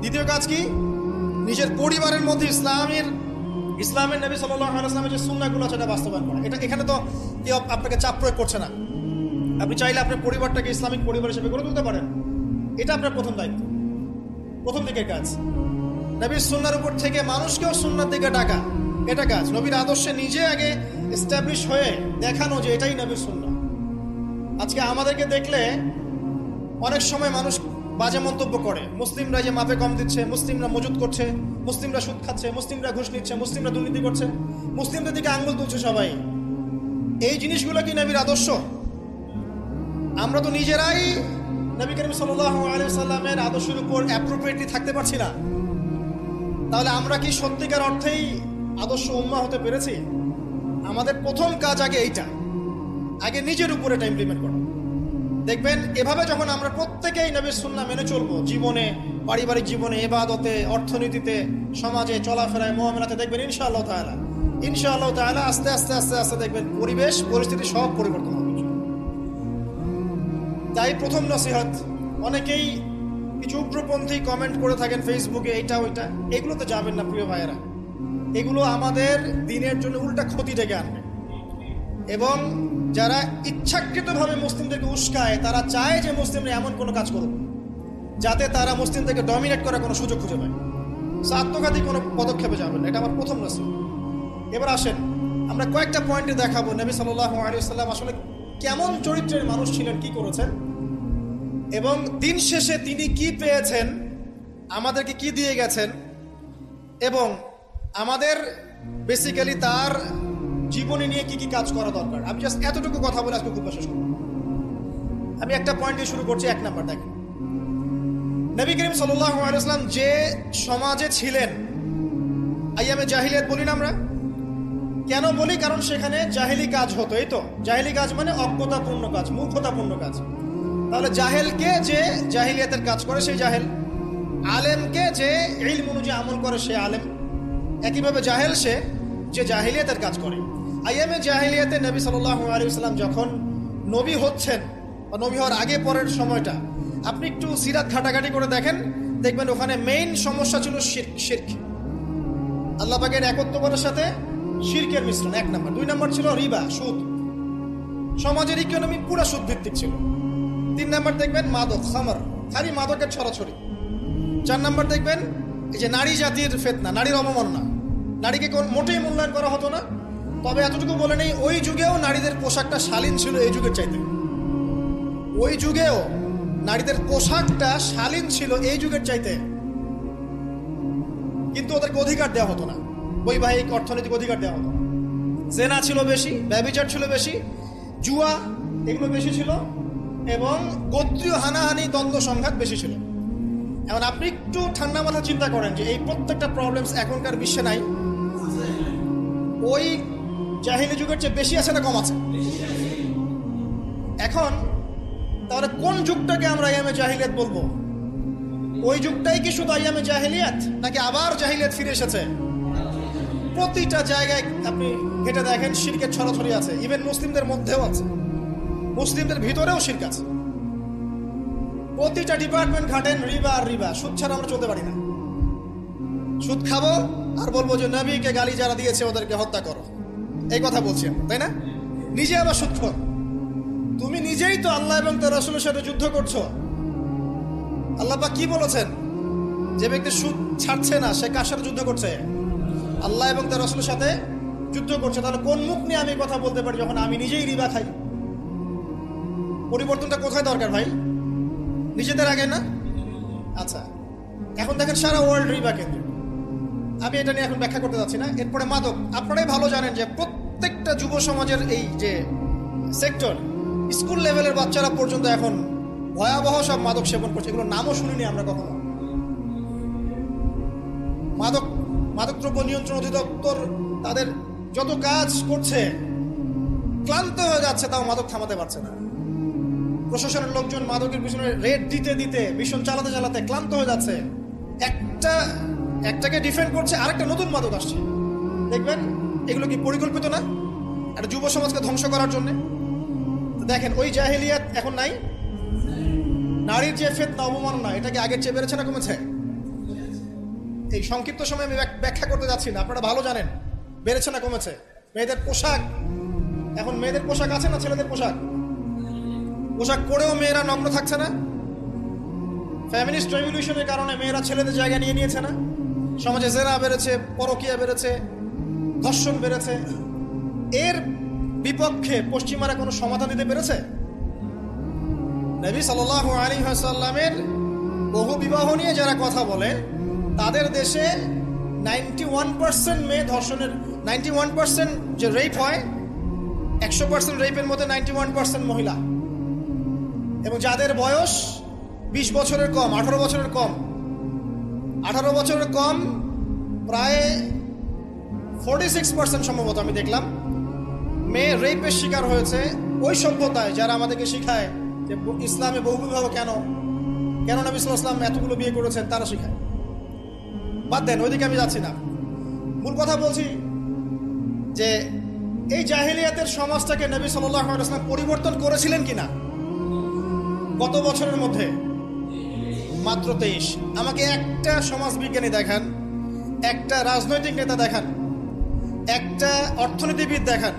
দ্বিতীয় কাজ কি? নিজের পরিবারের মধ্যে ইসলামের নবী সাল্লাল্লাহু আলাইহি ওয়াসাল্লামের যে সুন্নাহগুলো আছে এটা বাস্তবায়ন করা। এখানে তো কেউ আপনাকে চাপ প্রয়োগ করছে না। আপনি চাইলে আপনার পরিবারটাকে ইসলামিক পরিবার হিসেবে গড়ে তুলতে পারেন। এটা আপনার প্রথম দায়িত্ব, প্রথম দিকের কাজ। নবীর সুন্নাহর উপর থেকে মানুষকেও সুন্নাহর দিকে ডাকা, এটা কাজ। নবীর আদর্শে নিজে আগে এস্টাবলিশ হয়ে দেখানো যে এটাই নবীর সুন্নাহ। আজকে আমাদেরকে দেখলে অনেক সময় মানুষ বাজে মন্তব্য করে, মুসলিমরা যে মাপে কম দিচ্ছে, মুসলিমরা মজুদ করছে, মুসলিমরা সুদ খাচ্ছে, মুসলিমরা ঘুষ নিচ্ছে, মুসলিমরা দুর্নীতি করছে, মুসলিমদের দিকে আঙ্গুল তুলছে সবাই। এই জিনিসগুলো কি নবীর আদর্শ? আমরা তো নিজেরাই নবী করিম সাল্লাল্লাহু আলাইহি ওয়াসাল্লামের আদর্শের উপর অ্যাপ্রোপ্রিয়েটলি থাকতে পারছি না। তাহলে আমরা কি সত্যিকার অর্থেই আদর্শ উম্মাহ হতে পেরেছি? আমাদের প্রথম কাজ আগে এইটা, আগে নিজের উপর এটা ইমপ্লিমেন্ট করা। দেখবেন এভাবে যখন আমরা প্রত্যেকেই নবীর সুন্নাহ মেনে চলবো, জীবনে, পারিবারিক জীবনে, ইবাদতে, অর্থনীতিতে, সমাজে, চলাফেরায়, মুআমালাতে, দেখবেন ইনশাআল্লাহ তাআলা আস্তে আস্তে আস্তে আস্তে দেখবেন পরিবেশ পরিস্থিতি সব পরিবর্তন হবে। তাই প্রথম নসিহত, অনেকেই কিছু উগ্রপন্থী কমেন্ট করে থাকেন ফেসবুকে, এইটা ওইটা, এগুলোতে যাবেন না প্রিয় ভাইয়েরা। এগুলো আমাদের দিনের জন্য উল্টা ক্ষতি ডেকে আনবে। এবং যারা ইচ্ছাকৃতভাবে মুসলিমদেরকে উস্কায়, তারা চায় যে মুসলিমরা এমন কোনো কাজ করুক যাতে তারা মুসলিমদেরকে ডমিনেট করার কোনো সুযোগ খুঁজে পায়। আত্মঘাতী কোনো পদক্ষেপে যাবেন না, এটা আমার প্রথম নসিহত। এবার আসেন, আমরা কয়েকটা পয়েন্টে দেখাবো নবী সাল্লাল্লাহু আলাইহি ওয়াসাল্লাম আসলে কেমন চরিত্রের মানুষ ছিলেন, কি করেছেন, এবং দিন শেষে তিনি কি পেয়েছেন, আমাদেরকে কি দিয়ে গেছেন, এবং আমাদের বেসিক্যালি তার জীবনে নিয়ে কি কি কাজ করা দরকার। আমি জাস্ট এতটুকু কথা বলে আজকে খুব শেষ করব। আমি একটা পয়েন্ট দিয়ে শুরু করছি। 1 নাম্বার দেখেন, নবী করিম সাল্লাল্লাহু আলাইহি ওয়াসাল্লাম যে সমাজে ছিলেন, আইয়ামে জাহিলিয়াত বলি না আমরা, কেন বলি? কারণ সেখানে জাহেলি কাজ হতো। এই তো জাহেলি কাজ মানে অজ্ঞতাপূর্ণ কাজ, মূর্খতাপূর্ণ কাজ। তাহলে জাহেলকে যে জাহিলিয়াতের কাজ করে সেই জাহেল, আলেমকে যে ইলম অনুযায়ী আমল করে সে আলেম, একইভাবে জাহেল সে যে জাহিলিয়াতের কাজ করে। আইয়ামে জাহিলিয়াতে নবী সাল্লাল্লাহু আলাইহি ওয়াসাল্লাম যখন নবী হচ্ছেন বা নবী হওয়ার আগে পরের সময়টা আপনি একটু সিরাত ঘাটাঘাটি করে দেখেন, দেখবেন ওখানে মেইন সমস্যা ছিল শিরক, আল্লাহ পাকের একত্ববাদের সাথে শিরকের মিশ্রণ 1 নাম্বার। 2 নাম্বার ছিল রিবা, সুদ। সমাজের ইকোনমি পুরো সুদ ভিত্তিক ছিল। 3 নাম্বার দেখবেন মাদক, খামার, খালি মাদকের ছড়াছড়ি। 4 নাম্বার দেখবেন এই যে নারী জাতির ফিতনা, নারীর অবমাননা, নারীকে মোটেই মূল্যায়ন করা হতো না। তবে এতটুকু বলে নেই, ওই যুগেও নারীদের পোশাকটা শালীন ছিল এই যুগের চাইতে। ওই যুগেও নারীদের পোশাকটা শালীন ছিল এই যুগের চাইতে, কিন্তু ওদেরকে অধিকার দেওয়া হতো না, বৈবাহিক অর্থনৈতিক অধিকার দেওয়া হতো। জেনা ছিল বেশি, ব্যভিচার ছিল বেশি, জুয়া এগুলো বেশি ছিল, এবং গোত্রীয় হানাহানি, দ্বন্দ্ব সংঘাত বেশি ছিল। এখন আপনি একটু ঠান্ডা মাথা চিন্তা করেন যে এই প্রত্যেকটা প্রবলেমস এখনকার বিশ্বে নাই, ওই জাহিলি যুগের চেয়ে বেশি আছে না কম আছে? এখন তাহলে কোন যুগটাকে আমরা আইয়ামে জাহিলিয়াত বলবো? ওই যুগটাই কি শুধু আইয়ামে জাহিলিয়াত, নাকি আবার জাহিলিয়াত ফিরে এসেছে? প্রতিটা জায়গায় আপনি ঘেটে দেখেন শিরকের ছড়াছড়ি আছে, ইভেন মুসলিমদের মধ্যেও আছে, মুসলিমদের ভিতরেও শিরক আছে। প্রতিটা ডিপার্টমেন্ট ঘাটেন রিবা আর রিবা, সুদ ছাড়া আমরা চলতে পারি না। সুদ খাবো আর বলবো যে নবীকে গালি যারা দিয়েছে ওদেরকে হত্যা করো, এই কথা বলছি, তাই না? নিজে আবার সুদখোর। তুমি নিজেই তো আল্লাহ এবং তার রাসূলের সাথে যুদ্ধ করছো। আল্লাহ পাক কি বলেছেন? যে ব্যক্তি সুদ ছাড়ছে না সে কার সাথে যুদ্ধ করছে? আল্লাহ এবং তার রাসূলের সাথে যুদ্ধ করছে। তাহলে কোন মুখ নিয়ে আমি কথা বলতে পারি যখন আমি নিজেই রিবা খাই? পরিবর্তনটা কোথায় দরকার ভাই? নিজেদের আগে না? আচ্ছা, এখন দেখেন সারা ওয়ার্ল্ড রিবা কেন্দ্র। আমি এটা নিয়ে এখন ব্যাখ্যা করতে যাচ্ছি না। এরপরে মাদক, আপনারাই ভালো জানেন যে প্রত্যেকটা যুব সমাজের এই যে সেক্টর, স্কুল লেভেলের বাচ্চারা পর্যন্ত এখন ভয়াবহ সব মাদক সেবন করছে। এগুলো নামও শুনিনি আমরা কখনো। মাদকদ্রব্য নিয়ন্ত্রণ অধিদপ্তর তাদের যত কাজ করছে, ক্লান্ত হয়ে যাচ্ছে, তাও মাদক থামাতে পারছে না। প্রশাসনের লোকজন মাদকের পিছনে রেড দিতে দিতে, মিশন চালাতে চালাতে ক্লান্ত হয়ে যাচ্ছে। একটাকে ডিফেন্ড করছে, আরেকটা নতুন মাদক আসছে। দেখবেন এগুলো কি পরিকল্পিত না? একটা যুব সমাজকে ধ্বংস করার জন্য। দেখেন ওই জাহেলিয়াত এখন নাই। নারীর যে ফেতনা, অবমাননা, এটা কি আগের চেয়ে বেড়েছে না কমেছে? এই সংক্ষিপ্ত সময় আমি ব্যাখ্যা করতে যাচ্ছি না, আপনারা ভালো জানেন বেড়েছে না কমেছে। মেয়েদের পোশাক, এখন মেয়েদের পোশাক আছে না ছেলেদের পোশাক? পোশাক পরেও মেয়েরা নগ্ন থাকছে না? ফ্যামিলিস্ট রেভলিউশনের কারণে মেয়েরা ছেলেদের জায়গা নিয়ে নিয়েছে না? সমাজে জেনা বেড়েছে, পরকীয়া বেড়েছে, ধর্ষণ বেড়েছে। এর বিপক্ষে পশ্চিমারা কোনো সমাধান দিতে পেরেছে? নবী সাল্লাল্লাহু আলাইহি ওয়াসাল্লামের বহু বিবাহ নিয়ে যারা কথা বলে, তাদের দেশে 91% মেয়ে ধর্ষণের, 91% যে রেপ হয়, 100% রেপের মধ্যে 91% মহিলা, এবং যাদের বয়স 20 বছরের কম, 18 বছরের কম, 18 বছরের কম প্রায় 46% সম্ভবত আমি দেখলাম মেয়ে রেপের শিকার হয়েছে। ওই সভ্যতায় যারা আমাদেরকে শিখায় যে ইসলামে বহুবিবাহ কেন নবী সাল্লাল্লাহু আলাইহি ওয়াসাল্লাম এতগুলো বিয়ে করেছেন, তারা শিখায়। বাদ দেন, ওইদিকে আমি যাচ্ছি না। মূল কথা বলছি যে এই জাহেলিয়াতের সমাজটাকে নবী সাল্লাল্লাহু আলাইহি ওয়াসাল্লাম পরিবর্তন করেছিলেন কিনা? কত বছরের মধ্যে? মাত্র 23। আমাকে একটা সমাজবিজ্ঞানী দেখান, একটা রাজনৈতিক নেতা দেখান, একটা অর্থনীতিবিদ দেখান,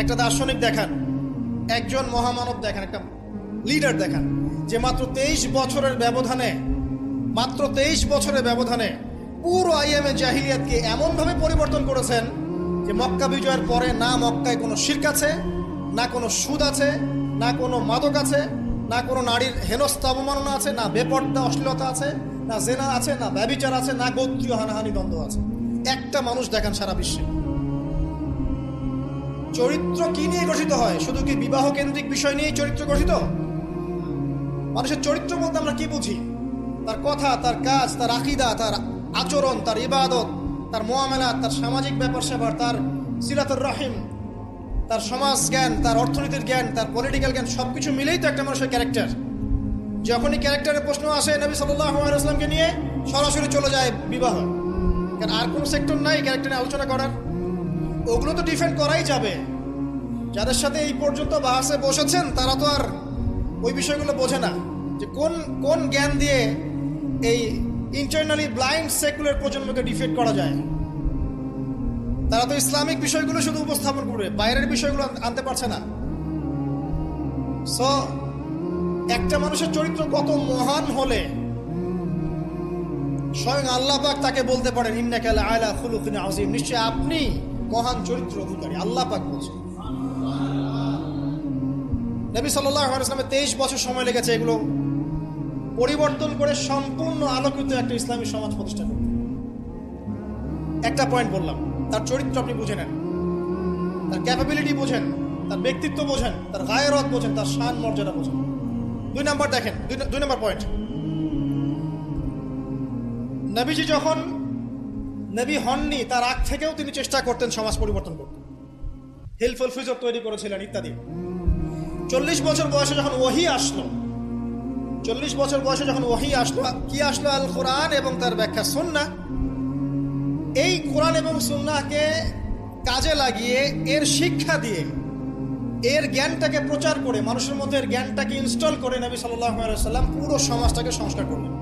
একটা দার্শনিক দেখান, একজন মহামানব দেখান, একটা লিডার দেখান, যে মাত্র 23 বছরের ব্যবধানে পুরো আইএমএ জাহিলিয়াতকে এমনভাবে পরিবর্তন করেছেন যে মক্কা বিজয়ের পরে না মক্কায় কোনো শিরক আছে, না কোনো সুদ আছে, না কোনো মাদক আছে, না কোনো নারীর হেনস্থা অবমাননা আছে, না বেপর্দা অশ্লীলতা আছে, না জেনা আছে, না ব্যভিচার আছে, না গোত্রীয় হানাহানি দ্বন্দ্ব আছে। একটা মানুষ দেখান সারা বিশ্বে। চরিত্র কি নিয়ে গঠিত হয়? শুধু কি বিবাহ কেন্দ্রিক বিষয় নিয়ে চরিত্র গঠিত? মানুষের চরিত্র বলতে আমরা কি বুঝি? তার কথা, তার কাজ, তার আকীদা, তার আচরণ, তার ইবাদত, তার মুআমালাত, তার সামাজিক ব্যাপার স্যাপার, তার সিলাতুর রাহিম, তার সমাজ জ্ঞান, তার অর্থনীতির জ্ঞান, তার পলিটিক্যাল জ্ঞান, সবকিছু মিলেই তো একটা মানুষের ক্যারেক্টার। যখনই ক্যারেক্টারের প্রশ্ন আসে নবী সাল্লাল্লাহু আলাইহি ওয়াসাল্লামকে নিয়ে সরাসরি চলে যায় বিবাহ। কারণ আর কোনো সেক্টর নাই ক্যারেক্টার নিয়ে আলোচনা করার। ওগুলো তো ডিফেন্ড করাই যাবে। যাদের সাথে এই পর্যন্ত বাসে বসেছেন তারা তো আর ওই বিষয়গুলো বোঝে না, যে কোন জ্ঞান দিয়ে এই ইন্টারনালি ব্লাইন্ড সেকুলার প্রজন্মকে ডিফেন্ড করা যায়। তারা তো ইসলামিক বিষয়গুলো শুধু উপস্থাপন করবে, বাইরের বিষয়গুলো আনতে পারছে না। সো একটা মানুষের চরিত্র কত মহান হলে স্বয়ং আল্লাহ পাক তাকে বলতে পারেন ইন্নাকা লাআলা খুলুকিন আযীম, নিশ্চয় আপনি মহান চরিত্র অধিকারী। আল্লাহ পাক বলছেন। নবী সাল্লাল্লাহু আলাইহি ওয়াসাল্লামের 23 বছর সময় লেগেছে এগুলো পরিবর্তন করে সম্পূর্ণ আলোকিত একটা ইসলামী সমাজ প্রতিষ্ঠা করতে। একটা পয়েন্ট বললাম, তার চরিত্র আপনি বুঝে নেন, তার ক্যাপাবিলিটি বোঝেন, তার ব্যক্তিত্ব বোঝেন, তার গায়রত বোঝেন, তার শান মর্যাদা বোঝেন। 2 নম্বর দেখেন, 2 নম্বর পয়েন্ট, নবীজি যখন নবী হননি তার আগ থেকেও তিনি চেষ্টা করতেন সমাজ পরিবর্তন করতে। হেলফুল ফিজর তৈরি করেছিলেন ইত্যাদি। 40 বছর বয়সে যখন ওহী আসলো, 40 বছর বয়সে যখন ওহী আসলো, কি আসলো? আল কোরআন এবং তার ব্যাখ্যা সুন্নাহ। এই কোরআন এবং সুন্নাহকে কাজে লাগিয়ে, এর শিক্ষা দিয়ে, এর জ্ঞানটাকে প্রচার করে, মানুষের মধ্যে এর জ্ঞানটাকে ইনস্টল করে নবী সাল্লাল্লাহু আলাইহি ওয়াসাল্লাম পুরো সমাজটাকে সংস্কার করলেন।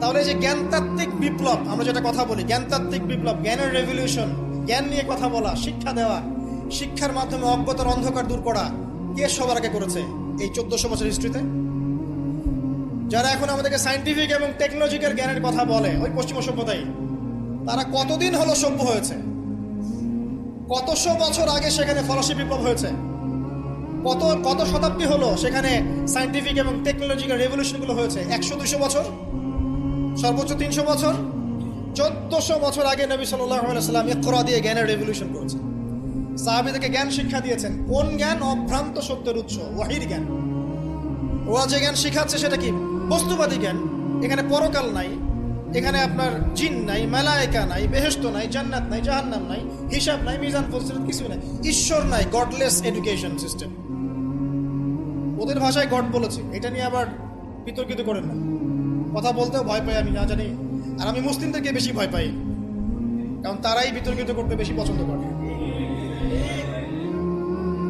তাহলে যে জ্ঞানতাত্ত্বিক বিপ্লব, আমরা যেটা কথা বলি জ্ঞানতাত্ত্বিক বিপ্লব, জ্ঞানের রেভলিউশন, জ্ঞান নিয়ে কথা বলা, শিক্ষা দেওয়া, শিক্ষার মাধ্যমে অজ্ঞতার অন্ধকার দূর করা, কে সবার আগে করেছে এই 1400 বছর হিস্ট্রিতে? যারা এখন আমাদেরকে সায়েন্টিফিক এবং টেকনোলজিক্যাল জ্ঞানের কথা বলে, ওই পশ্চিমা সভ্যতাই, তারা কতদিন হলো সভ্য হয়েছে? কতশো বছর আগে সেখানে ফরাসি বিপ্লব হয়েছে, কত শতাব্দী হলো সেখানে সায়েন্টিফিক এবং টেকনোলজিক্যাল রেভলিউশনগুলো হয়েছে? 100-200 বছর, সর্বোচ্চ 300 বছর। 1400 বছর আগে নবী সাল্লাল্লাহু আলাইহি ওয়াসাল্লাম ইকরা দিয়ে জ্ঞানের রেভলিউশন করেছেন। সাহাবীদেরকে জ্ঞান শিক্ষা দিয়েছেন। কোন জ্ঞান? অভ্রান্ত সত্যের উৎস, ওয়াহির জ্ঞান। ওরা যে জ্ঞান শিখাচ্ছে সেটা কি? বস্তুবাদী জ্ঞান। এখানে পরকাল নাই, এখানে আপনার জিন নাই, মালায়েকা নাই, বেহেশত নাই, জান্নাত নাই, জাহান্নাম নাই, হিসাব নাই, মিজান ফজিলত কিছু নাই, ঈশ্বর নাই। Godless education system. ওদের ভাষায় গড বলেছে, এটা নিয়ে আবার বিতর্কিত করেন না। কথা বলতেও ভয় পাই আমি, না জানি। আর আমি মুসলিমদেরকে বেশি ভয় পাই, কারণ তারাই বিতর্কিত করতে বেশি পছন্দ করে।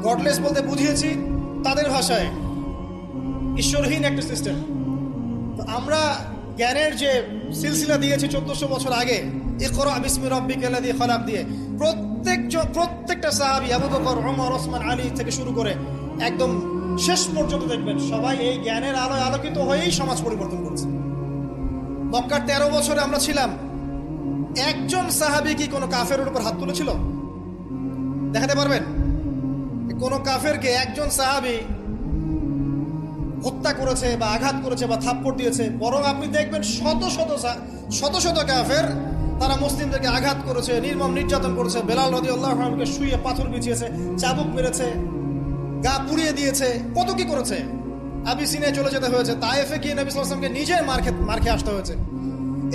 গডলেস বলতে বুঝিয়েছি তাদের ভাষায় ঈশ্বরহীন একটা সিস্টেম। তো আমরা জ্ঞানের যে সিলসিলা দিয়েছি 1400 বছর আগে, ইকরা বিসমি রাব্বিকাল্লাযী খলাক দিয়ে, প্রত্যেকটা সাহাবী আবু বকর, ওমর, ওসমান, আলী থেকে শুরু করে একদম শেষ পর্যন্ত দেখবেন সবাই এই জ্ঞানের আলোয় আলোকিত হয়েই সমাজ পরিবর্তন করেছে। মক্কার 13 বছরে আমরা ছিলাম, একজন সাহাবী কি কোনো কাফেরের উপর হাত তুলেছিল? দেখাতে পারবেন? কোন কাফেরকে একজন সাহাবী হত্যা করেছে বা আঘাত করেছে বা থাপ্পড় দিয়েছে? বরং আপনি দেখবেন শত শত কাফের তারা মুসলিমদেরকে আঘাত করেছে, নির্মম নির্যাতন করেছে। বেলাল রাদিয়াল্লাহু আনহুকে শুইয়ে পাথর বিছিয়েছে, চাবুক মেরেছে, গা পুড়িয়ে দিয়েছে, কত কি করেছে। আবিসিনিয়ায় চলে যেতে হয়েছে, তায়েফে গিয়ে নবী সাল্লাল্লাহু আলাইহি ওয়াসাল্লামকে নিজের মার খেয়ে আসতে হয়েছে।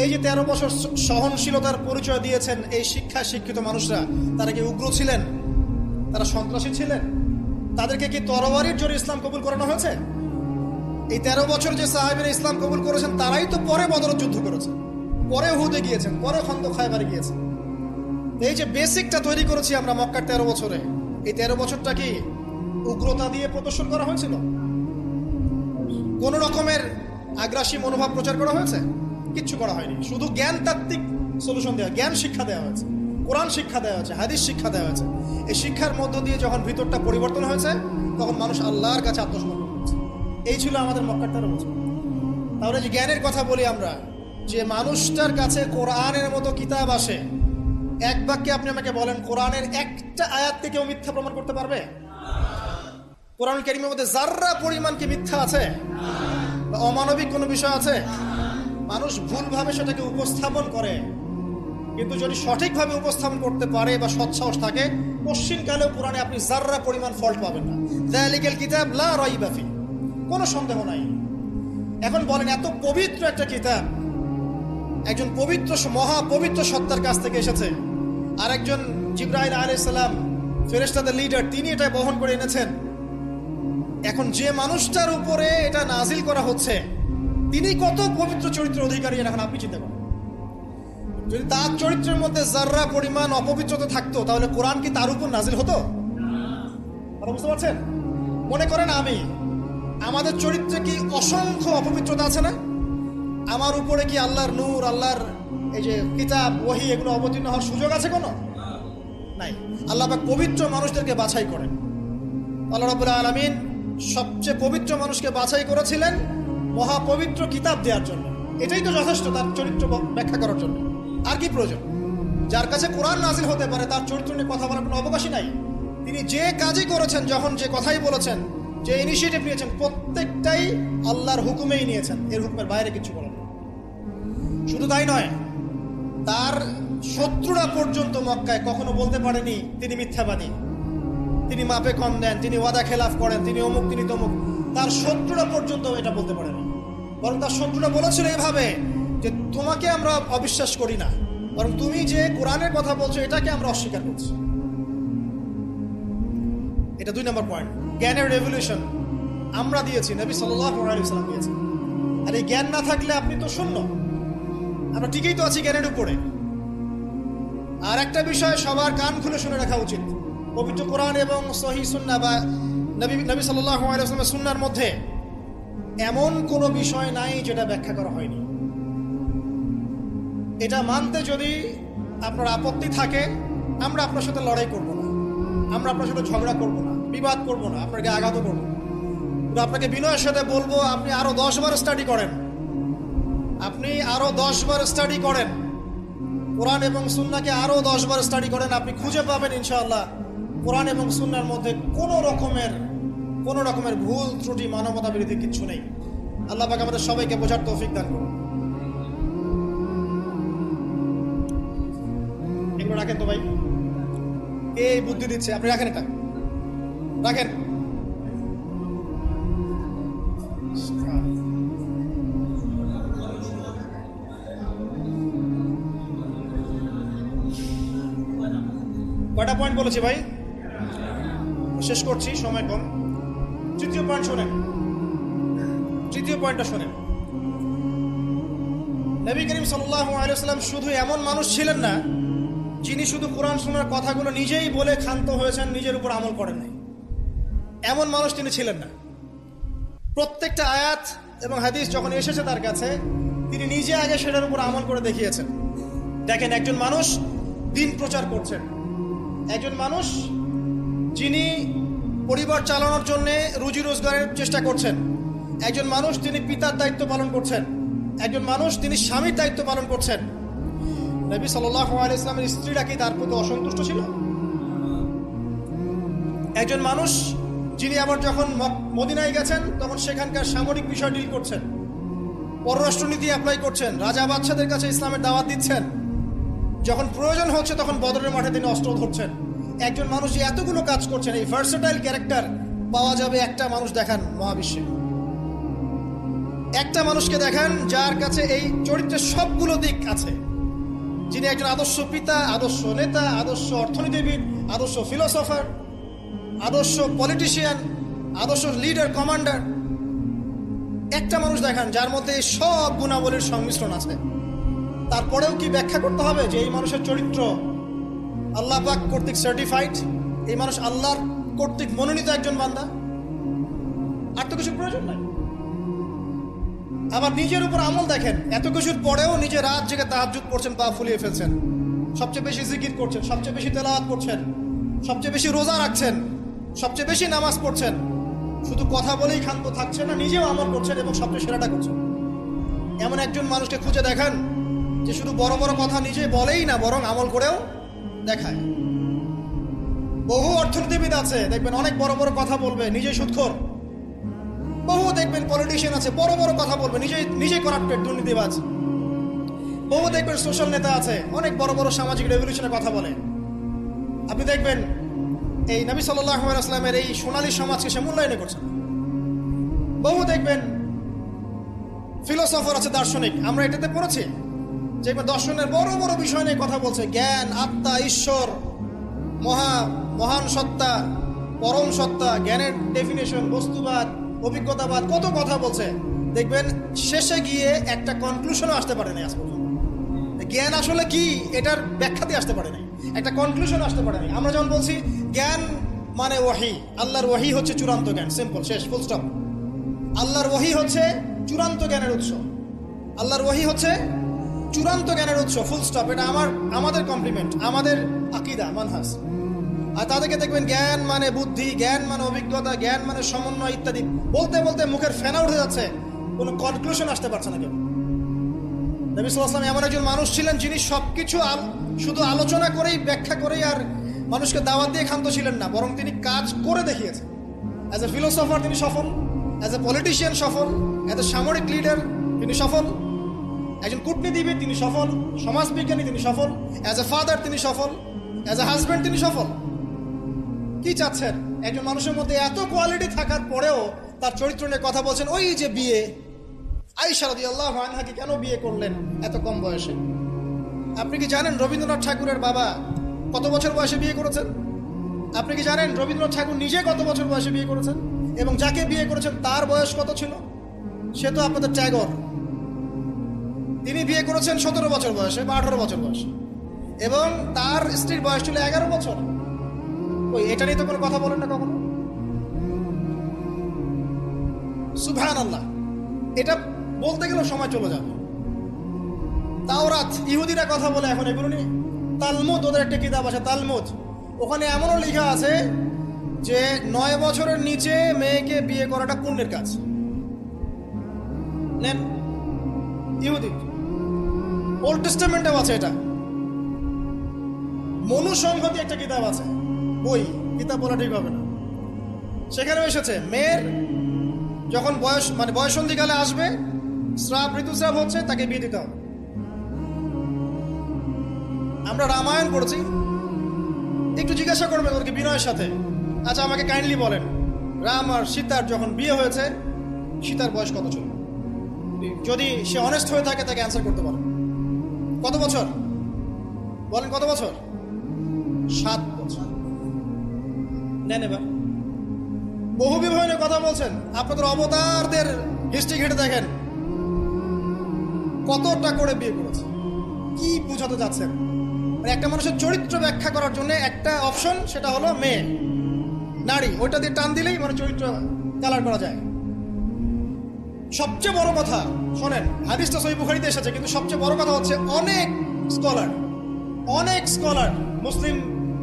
এই যে 13 বছর সহনশীলতার পরিচয় দিয়েছেন এই শিক্ষায় শিক্ষিত মানুষরা, তারা কি উগ্র ছিলেন? তারা সন্ত্রাসী ছিলেন? তাদেরকে কি তরবারির জোরে ইসলাম কবুল করানো হয়েছে? এই 13 বছর যে সাহাবীরা ইসলাম কবুল করেছেন তারাই তো পরে বদরের যুদ্ধ করেছেন, পরে উহুদে গিয়েছেন, পরে খন্দক খায়বারে গিয়েছেন। এই যে বেসিকটা তৈরি করেছি আমরা মক্কার 13 বছরে, এই 13 বছরটা কি উগ্রতা দিয়ে প্রদর্শন করা হয়েছিল? কোন রকমের আগ্রাসী মনোভাব প্রচার করা হয়েছে? কিচ্ছু করা হয়নি। শুধু জ্ঞান তাত্ত্বিক সলিউশন দেওয়া, জ্ঞান শিক্ষা দেওয়া হয়েছে, কোরআন শিক্ষা দেওয়া হয়েছে, হাদিস শিক্ষা দেওয়া হয়েছে। এই শিক্ষার মধ্য দিয়ে যখন ভিতরটা পরিবর্তন হয়েছে, তখন মানুষ আল্লাহর কাছে আত্মসমর্পণ করেছে। এই ছিল আমাদের মক্কার 13 বছর। তাহলে যে জ্ঞানের কথা বলি আমরা, যে মানুষটার কাছে কোরআনের মতো কিতাব আসে, এক বাক্যে আপনি আমাকে বলেন কোরআনের একটা আয়াত থেকে মিথ্যা প্রমাণ করতে পারবে? কোরআন কারীমের মধ্যে যাররা পরিমাণ কি মিথ্যা আছে বা অমানবিক কোনো বিষয় আছে? মানুষ ভুলভাবে সেটাকে উপস্থাপন করে, কিন্তু যদি সঠিকভাবে উপস্থাপন করতে পারে বা সৎসাহস থাকে, পশ্চিমকালেও কোরআনে আপনি যাররা পরিমাণ ফল্ট পাবেন না। যালিকাল কিতাব লা রাইবা ফি, কোনো সন্দেহ নাই। এখন বলেন, এত পবিত্র একটা কিতাব একজন পবিত্র মহাপবিত্র সত্তার কাছ থেকে এসেছে, আর একজন জিবরাইল আলাইহিস সালাম ফেরেশতাদের লিডার, তিনি এটা বহন করে এনেছেন। এখন যে মানুষটার উপরে এটা নাজিল করা হচ্ছে, তিনি কত পবিত্র চরিত্রের অধিকারী, এখন আপনি চিন্তা করেন। যদি তার চরিত্রের মধ্যে যাররা পরিমাণ অপবিত্রতা থাকতো, তাহলে কোরআন কি তার উপর নাজিল হতো? বুঝতে পারছেন? মনে করেন আমাদের চরিত্রে কি অসংখ্য অপবিত্রতা আছে না? আমার উপরে কি আল্লাহর নূর, আল্লাহর এই যে কিতাব, ওহী, এগুলো অবতীর্ণ হওয়ার সুযোগ আছে কোনো? নাই। আল্লাহ পাক পবিত্র মানুষদেরকে বাছাই করেন। আল্লাহ রাব্বুল আলামিন সবচেয়ে পবিত্র মানুষকে বাছাই করেছিলেন মহাপবিত্র কিতাব দেওয়ার জন্য। এটাই তো যথেষ্ট তার চরিত্র ব্যাখ্যা করার জন্য। আর কি প্রয়োজন? যার কাছে কোরআন নাজিল হতে পারে, তার চরিত্র নিয়ে কথা বলার কোনো অবকাশই নাই। তিনি যে কাজই করেছেন, যখন যে কথাই বলেছেন, যে ইনিশিয়েটিভ নিয়েছেন, প্রত্যেকটাই আল্লাহর হুকুমেই নিয়েছেন, এর হুকুমের বাইরে কিছু বলেন। শুধু তাই নয়, তার শত্রুরা পর্যন্ত মক্কায় কখনো বলতে পারেনি তিনি মিথ্যাবাদী, তিনি মাপে কম দেন, তিনি ওয়াদা খেলাফ করেন, তিনি অমুক, তিনি তমুক। তার শত্রুরা পর্যন্ত এটা বলতে পারেনি। বরং তার শত্রুরা বলেছিল এভাবে যে তোমাকে আমরা অবিশ্বাস করি না, বরং তুমি যে কোরআনের কথা বলছো এটাকে আমরা অস্বীকার করছি। এটা 2 নম্বর পয়েন্ট। জ্ঞানের রেভলিউশন আমরা দিয়েছি, নবী সাল্লাল্লাহু আলাইহি ওয়াসাল্লাম দিয়েছেন। আর এই জ্ঞান না থাকলে আপনি তো শূন্য। আমরা ঠিকই তো আছি জ্ঞানের উপরে। আর একটা বিষয় সবার কান খুলে শুনে রাখা উচিত, পবিত্র কোরআন এবং সহিহ সুন্নাহ বা নবী সাল্লাল্লাহু আলাইহি ওয়াসাল্লামের সুন্নাহর মধ্যে এমন কোনো বিষয় নাই যেটা ব্যাখ্যা করা হয়নি। এটা মানতে যদি আপনার আপত্তি থাকে, আমরা আপনার সাথে লড়াই করব না, আমরা আপনার সাথে ঝগড়া করব না, বিবাদ করব না, আপনাকে আঘাত করব না। আপনাকে বিনয়ের সাথে বলবো, আপনি আরো 10 বার স্টাডি করেন, আপনি আরো 10 বার স্টাডি করেন, কোরআন এবং সুন্নাহকে আরো 10 বার স্টাডি করেন। আপনি খুঁজে পাবেন ইনশাআল্লাহ কোরআন এবং সুন্নাহর মধ্যে কোনো রকমের ভুল ত্রুটি, মানবতা বিরোধী কিচ্ছু নেই। আল্লাহ পাক আমাদের সবাইকে বোঝার তৌফিক দান করুন। এগুলো রাখেন তো ভাই, এই বুদ্ধি দিচ্ছে, আপনি রাখেন, এটা রাখেন। কয়টা পয়েন্ট বলেছি ভাই? শেষ করছি, সময় কম। তৃতীয় পয়েন্ট শোনেন, তৃতীয় পয়েন্টটা শোনেন। নবী করিম সাল্লাল্লাহু আলাইহি ওয়াসাল্লাম শুধু এমন মানুষ ছিলেন না যিনি শুধু কোরআন সুন্নাহর কথাগুলো নিজেই বলে ক্ষান্ত হয়েছেন, নিজের উপর আমল করেন নাই। এমন মানুষ তিনি ছিলেন না। প্রত্যেকটা আয়াত এবং হাদিস যখন এসেছে তার কাছে, তিনি নিজে আগে সেটার উপর আমল করে দেখিয়েছেন। দেখেন, একজন মানুষ দিন প্রচার করছেন, একজন মানুষ যিনি পরিবার চালানোর জন্য রুজি রোজগারের চেষ্টা করছেন, একজন মানুষ তিনি পিতার দায়িত্ব পালন করছেন, একজন মানুষ তিনি স্বামীর দায়িত্ব পালন করছেন। নবী সাল্লাল্লাহু আলাইহি ওয়াসাল্লামের স্ত্রীরা কি তার প্রতি অসন্তুষ্ট ছিল? একজন মানুষ যিনি আবার যখন মদিনায় গেছেন তখন সেখানকার সামরিক বিষয় ডিল করছেন, পররাষ্ট্রনীতি অ্যাপ্লাই করছেন, রাজা বাদশাদের কাছে ইসলামের দাওয়াত দিচ্ছেন, যখন প্রয়োজন হচ্ছে তখন বদরের মাঠে তিনি অস্ত্র ধরছেন। একজন মানুষ যে এতগুলো কাজ করছেন, এই ভার্সেটাইল ক্যারেক্টার পাওয়া যাবে একটা মানুষ দেখান মহাবিশ্বে। একটা মানুষকে দেখান যার কাছে এই চরিত্রের সবগুলো দিক আছে, যিনি একজন আদর্শ পিতা, আদর্শ নেতা, আদর্শ অর্থনীতিবিদ, আদর্শ ফিলোসফার, আদর্শ পলিটিশিয়ান, আদর্শ লিডার, কমান্ডার। একটা মানুষ দেখান যার মধ্যে সব গুণাবলীর সংমিশ্রণ আছে। তারপরেও কি ব্যাখ্যা করতে হবে যে এই মানুষের চরিত্র আল্লাহ পাক কর্তৃক সার্টিফাইড, এই মানুষ আল্লাহর কর্তৃক মনোনীত একজন বান্দা? আর তো কিছু প্রয়োজন নাই। আবার নিজের উপর আমল দেখেন, এত কিছুর পরেও নিজে রাত জেগে তাহাজ্জুদ পড়ছেন, পা ফুলিয়ে ফেলছেন, সবচেয়ে বেশি জিকির করছেন, সবচেয়ে বেশি তেলাওয়াত করছেন, সবচেয়ে বেশি রোজা রাখছেন, সবচেয়ে বেশি নামাজ পড়ছেন। শুধু কথা বলেই ক্ষান্ত থাকছেন না, নিজেও আমল করছেন এবং সবচেয়ে সেরাটা করছেন। এমন একজন মানুষকে খুঁজে দেখান যে শুধু বড় বড় কথা নিজে বলেই না, বরং আমল করেও দেখায়। বহু অর্থনীতিবিদ আছে দেখবেন অনেক বড় বড় কথা বলবে, নিজে সুদখোর। বহু দেখবেন পলিটিশিয়ান আছে বড় বড় কথা বলবে, নিজে করাপ্টেড, দুর্নীতিবাজ। বহু দেখবেন সোশ্যাল নেতা আছে অনেক বড় বড় সামাজিক রেভলিউশনের কথা বলে। আপনি দেখবেন এই নবী সাল্লাল্লাহু আলাইহি ওয়াসাল্লামের এই সোনালী সমাজকে সে মূল্যায়ন করছে। বহু দেখবেন ফিলোসফার আছে, দার্শনিক, আমরা এটাতে পড়েছি যে দর্শনের বড় বড় বিষয় নিয়ে কথা বলছে, জ্ঞান, আত্মা, ঈশ্বর, মহান সত্তা, পরম সত্তা, জ্ঞানের ডেফিনেশন, বস্তুবাদ, অভিজ্ঞতাবাদ, কত কথা বলছে। দেখবেন শেষে গিয়ে একটা কনক্লুশনও আসতে পারে না। আজ পর্যন্ত জ্ঞান আসলে কি এটার ব্যাখ্যাতে আসতে পারে নাই, একটা কনক্লুশন আসতে পারে নাই। আমরা যেমন বলছি জ্ঞান মানে ওয়াহি, আল্লাহর ওয়াহি হচ্ছে চূড়ান্ত জ্ঞান, সিম্পল, শেষ, ফুল স্টপ। আল্লাহর ওয়াহি হচ্ছে চূড়ান্ত জ্ঞানের উৎস, আল্লাহর ওয়াহি হচ্ছে চূড়ান্ত জ্ঞানের উৎস, ফুল স্টপ। এটা আমাদের কমপ্লিমেন্ট, আমাদের আকীদা, মানহাজ। আর তাদেরকে দেখবেন জ্ঞান মানে বুদ্ধি, জ্ঞান মানে অভিজ্ঞতা, জ্ঞান মানে সমন্বয় ইত্যাদি বলতে বলতে মুখের ফেনা উঠে যাচ্ছে, কোনো কনক্লুশন আসতে পারছে না কেউ। নবী সাল্লাল্লাহু আলাইহি ওয়াসাল্লাম এমন একজন মানুষ ছিলেন যিনি সবকিছু শুধু আলোচনা করেই, ব্যাখ্যা করেই আর মানুষকে দাওয়াত দিয়ে ক্ষান্ত ছিলেন না, বরং তিনি কাজ করে দেখিয়েছেন। অ্যাজ এ ফিলোসফার তিনি সফল, অ্যাজ এ পলিটিশিয়ান সফল, অ্যাজ এ সামরিক লিডার তিনি সফল, একজন কূটনীতিবিদ তিনি সফল, সমাজবিজ্ঞানী তিনি সফল, অ্যাজ এ ফাদার তিনি সফল, অ্যাজ এ হাজব্যান্ড তিনি সফল। কি চাচ্ছেন? একজন মানুষের মধ্যে এত কোয়ালিটি থাকার পরেও তার চরিত্র নিয়ে কথা বলছেন। ওই যে বিয়ে, আয়েশা রাদিয়াল্লাহু আনহাকে কেন বিয়ে করলেন এত কম বয়সে? আপনি কি জানেন রবীন্দ্রনাথ ঠাকুরের বাবা কত বছর বয়সে বিয়ে করেছেন? আপনি কি জানেন রবীন্দ্রনাথ ঠাকুর নিজে কত বছর বয়সে বিয়ে করেছেন? এবং যাকে বিয়ে করেছেন তার বয়স কত ছিল? সে তো আপনাদের ট্যাগর। তিনি বিয়ে করেছেন 17 বছর বয়সে বা 18 বছর বয়সে, এবং তার স্ত্রীর বয়স ছিল 11 বছর। ওই এটা নিয়ে তো কোনো কথা বলেন না কখনো। সুবহানাল্লাহ, এটা বলতে গেলেও সময় চলে যাবে। তাওরাত ইহুদিরা কথা বলে এখন এগুলো নিয়ে। তালমুদ ওদের একটা কিতাব আছে তালমুদ, ওখানে এমনও লেখা আছে যে 9 বছরের নিচে মেয়েকে বিয়ে করাটা পুণ্যের কাজ। নেন, ইহুদি ওল্ড টেস্টামেন্টেও আছে এটা। মনুসংহতি একটা কিতাব আছে, বই, কিতাব বলা ঠিক হবে না, সেখানেও এসেছে মেয়ের যখন বয়স মানে বয়সন্ধিকালে আসবে, স্রাব ঋতুস্রাব হচ্ছে, তাকে বিয়ে দিতে হবে। আমরা রামায়ণ পড়ছি, একটু জিজ্ঞাসা করবেন ওদেরকে বিনয়ের সাথে, আচ্ছা আমাকে কাইন্ডলি বলেন রাম আর সীতার যখন বিয়ে হয়েছে সীতার বয়স কত ছিল? যদি সে অনেস্ট হয়ে থাকে তাকে অ্যান্সার করতে পারে। কত বছর বলেন? কত বছর? 7 বছর। নেন এবার বহু বিবাহ নিয়ে কথা বলছেন, আপনাদের অবতারদের হিস্ট্রি ঘেটে দেখেন কতটা করে বিয়ে করেছে, কি বুঝাতে যাচ্ছেন। একটা মানুষের চরিত্র ব্যাখ্যা করার জন্য একটা অপশন, সেটা হলো মেয়ে, নারী, ওইটা দিয়ে টান দিলেই মানে চরিত্র কালার করা যায়। সবচেয়ে বড় কথা শোনেন, হাদিসটা সহিহ বুখারীতে এসেছে, কিন্তু সবচেয়ে বড় কথা হচ্ছে অনেক স্কলার মুসলিম